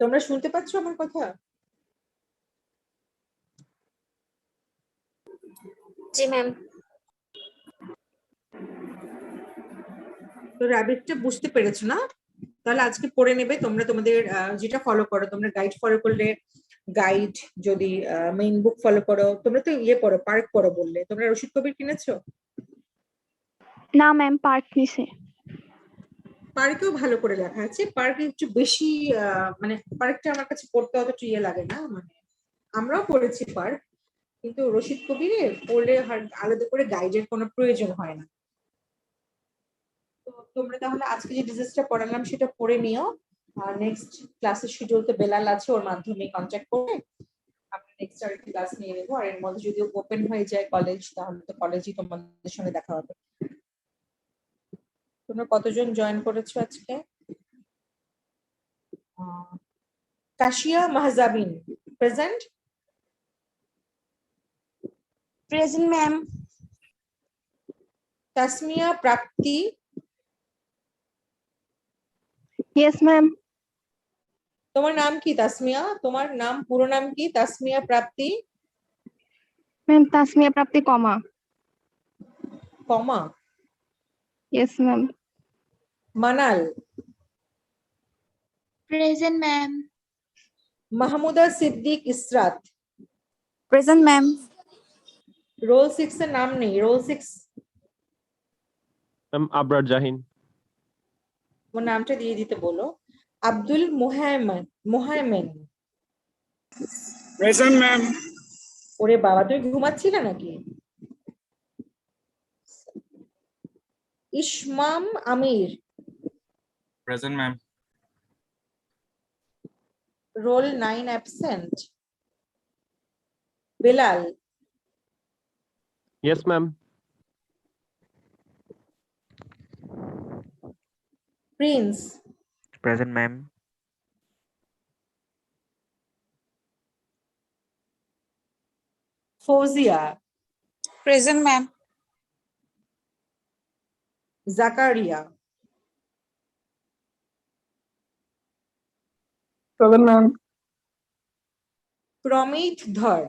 তোমরা শুনতে পাচ্ছ আমার কথা? জি ম্যাম। তো র্যাবিটটা বুঝতে পেরেছো না? তাহলে আজকে পড়ে নেবে তোমরা। তোমাদের যেটা ফলো করো, তোমরা গাইড ফলো করলে গাইড, যদি মেইন বুক ফলো করো। তোমরা তো ইয়ে পড়ো, পার্ক পড়ো বললে। তোমরা রশিদ কবির কিনেছো? না ম্যাম, পার্ক নিছে। পার্কেও ভালো করে লেখা আছে। পার্কে একটু বেশি মানে পার্কটা আমার কাছে পড়তে অতটা ইয়ে লাগে না। মানে আমরাও পড়েছি পার্ক, কিন্তু রশিদ কবিরে পড়লে আলাদা করে গাইডের কোনো প্রয়োজন হয় না। তো তোমরা তাহলে আজকে যে ডিজিজটা পড়ালাম সেটা পড়ে নিও। আর নেক্সট ক্লাসের শিডিউল তো বেলাল আছে, ওর মাধ্যমে কন্ট্যাক্ট করে আমরা নেক্সট আর ক্লাস নিয়ে নেবো। আর এর মধ্যে যদি ওপেন হয়ে যায় কলেজ, তাহলে তো কলেজই তোমাদের সঙ্গে দেখা হবে। তোমরা কতজন জয়েন করেছো আজকে? Kashia Mahjabin present? Present ma'am. Tasmia Prapti? Yes ma'am. তোমার নাম কি তাসমিয়া? তোমার নাম পুরো নাম কি? Tasmia Prapti ma'am Tasmia Prapti comma. Comma? Yes ma'am. Manal? Present ma'am. Mahmuda Siddique Israt? Present ma'am. Roll 6 এর নাম নেই। Role 6 ma'am Abrar Jahin. ওর নামটা দিয়ে দিতে বলো। আব্দুল মুহাইমেন? মুহাইমেন? Present ma'am. ওরে বাবা, তুমি ঘুমাচ্ছিলে নাকি? Ismam Amir? Present ma'am. Roll 9 absent. Belal? Yes ma'am. Prince? Present, ma'am. Fauzia? Present ma'am. Zakaria? Present ma'am. Pramit Dhar?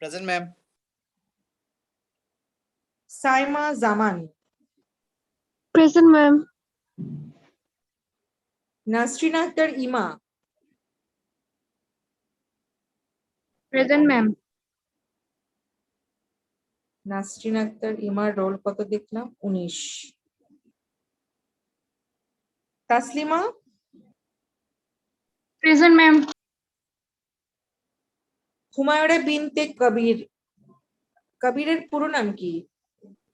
Present, ma'am. Saima জামান, Present, ma'am. Nasrin Akter Ima, Present, ma'am. Nasrin Akter ইমার রোল কত দেখলাম? 19। Taslima, Present, ma'am. হুমায়রা বিনতে কবির, কবিরের পুরো নাম কি?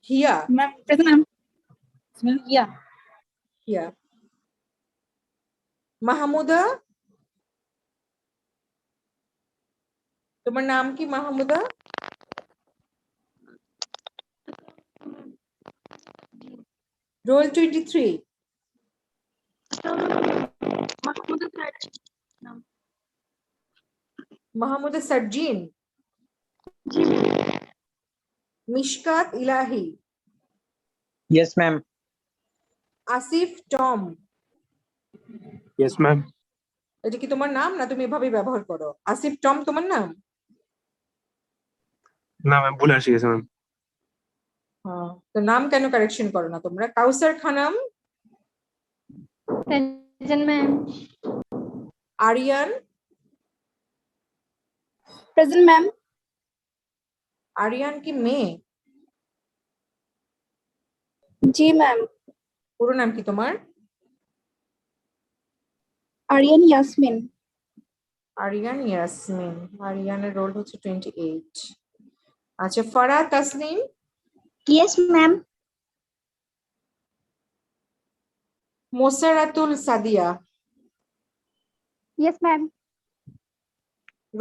হিয়া, ম্যাম প্রেজেন্ট ম্যাম। ইয়া হিয়া। মাহমুদা, তোমার নাম কি মাহমুদা? রোল 23। মাহমুদা সার্জিন, মিশকাত ইলাহি, Yes, ma'am. Asif Tom. Yes ma'am. এটা কি তোমার নাম না তুমি এভাবে ব্যবহার করো? আসিফ টম তোমার নাম? না ম্যাম, ভুলে আসি গেছে ম্যাম। হ্যাঁ, তো নাম কেন কারেকশন করো না তোমরা? কাউসার Khanam, Present, ma'am. Aryan, Present, ma'am. Aryan কি মেয়ে? जी मैम। পুরো নাম কি তোমার? आर्यन यास्मिन। আরিয়ান ইয়াসমিন। আরিয়ানের রোল হচ্ছে 28। আচ্ছা, Fara Tasnim, Yes, ma'am. Mosaratul Sadia, Yes, ma'am.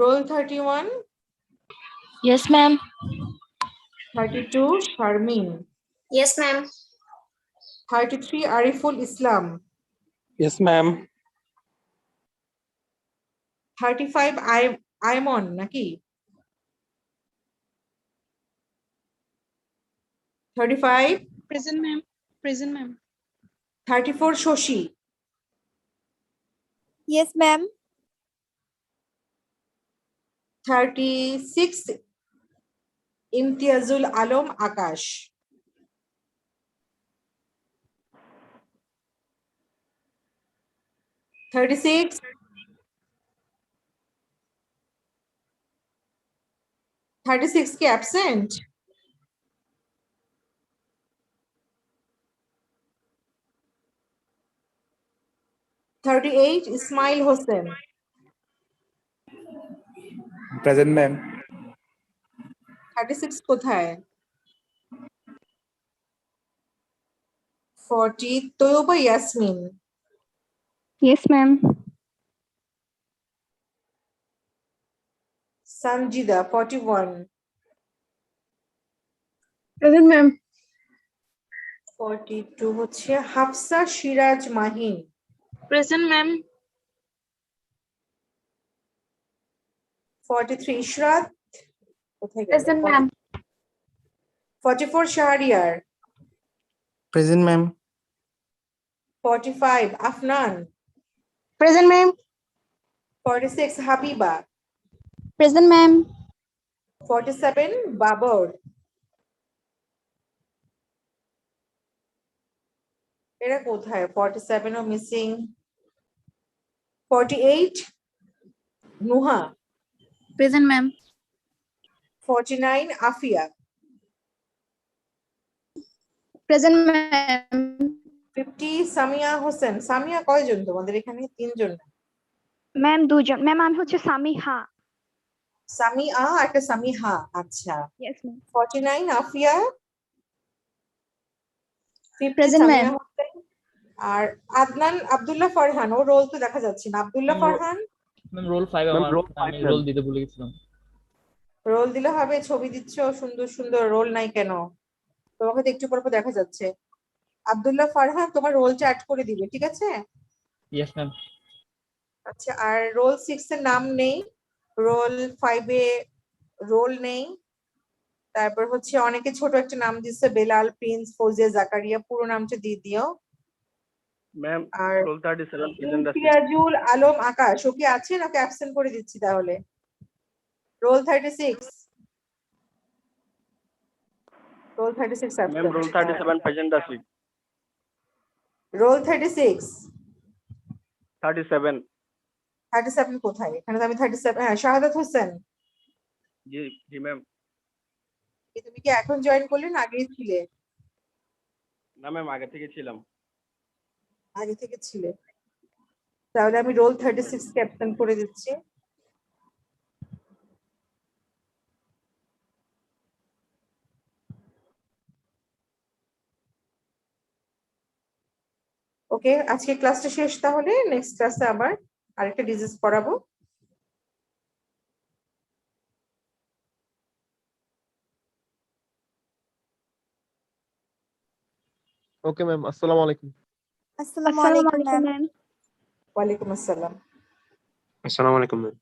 Roll 31। Yes, ma'am. 32 Sharmin, Yes, ma'am. 33 Ariful Islam, yes ma'am. 35 Aiman নাকি? 35। Present ma'am. Present ma'am. 34 Shashi, Yes, ma'am. 36 Imtiazul Alam Akash, 36 কি absent? Ismail Hossain, Present, ma'am. 36 কোথায়? 40 Taiyaba Yasmin, Yes, ma'am. Sanjida 41, Present, ma'am. 42 হচ্ছে হাফসা সিরাজ মাহিন, Present, ma'am. 43 ইশরাত কোথায় গেল? Present, ma'am. 44 Shahriar, Present, ma'am. 45 Afnan, Present, ma'am. 46 Habiba, Present, ma'am. 47 Babur. এরা কোথায়? 47 ও missing. 48 Nuha, Present, ma'am. 49 Afia, Present, ma'am. 50 Samia Hossain. Samia কয়জন তোমাদের এখানে? 3 জন। ম্যাম দুজন। ম্যাম আমি হচ্ছে সামিহা। সামিয়া একটা সামিহা। আচ্ছা, Yes, ma'am. 49 Afia, 50 Present, Samia ma'am. Hossain. আর আদনান আব্দুল্লাহ ফারহান, ও রোল তো দেখা যাচ্ছে না। Abdullah Farhan ma'am roll 5 ma'am, আমার, roll five, আমি ma'am. রোল দিতে ভুলে গেছিলাম। রোল দিলে হবে? ছবি দিচ্ছ সুন্দর সুন্দর, রোল নাই কেন? তোমাকে তো একটু পর পর দেখা যাচ্ছে। আব্দুল্লাহ ফারহান তোমার রোলটা অ্যাড করে দিবে, ঠিক আছে? Yes ma'am. আচ্ছা, আর রোল 6 এর নাম নেই, রোল 5 এ রোল নেই। তারপর হচ্ছে অনেকে ছোট একটা নাম দিচ্ছে, বেলাল, প্রিন্স, ফৌজিয়া, জাকারিয়া। পুরো নামটা দিয়ে দিও। ম্যাম, আর রোল 37 প্রেজেন্ট আছে। ইমতিয়াজুল আলম আকাশ, ওকে আছে নাকি অ্যাবসেন্ট করে দিচ্ছি তাহলে? Roll 36 Roll 36 absent. Ma'am roll 37 present আছি। Roll 36. 37 37 কোথায়? এখানে তো আমি 37, হ্যাঁ, শাহাদাত হোসেন। জি জি ম্যাম। তুমি কি এখন জয়েন করলে না আগেই ছিলে? না ম্যাম আগে থেকে ছিলাম। আগে থেকে ছিলে। তাহলে আমি রোল 36 কে অ্যাবসেন্ট করে দিচ্ছি। ওকে, আজকে ক্লাসটা শেষ, তাহলে নেক্সট ক্লাসে আবার আরেকটা ডিজিজ পড়াবো। ওকে ম্যাম, আসসালামু আলাইকুম। আসসালামু আসসালামু আলাইকুম আলাইকুম ম্যাম। ম্যাম। ওয়ালাইকুম আসসালাম। আসসালামু আলাইকুম ম্যাম।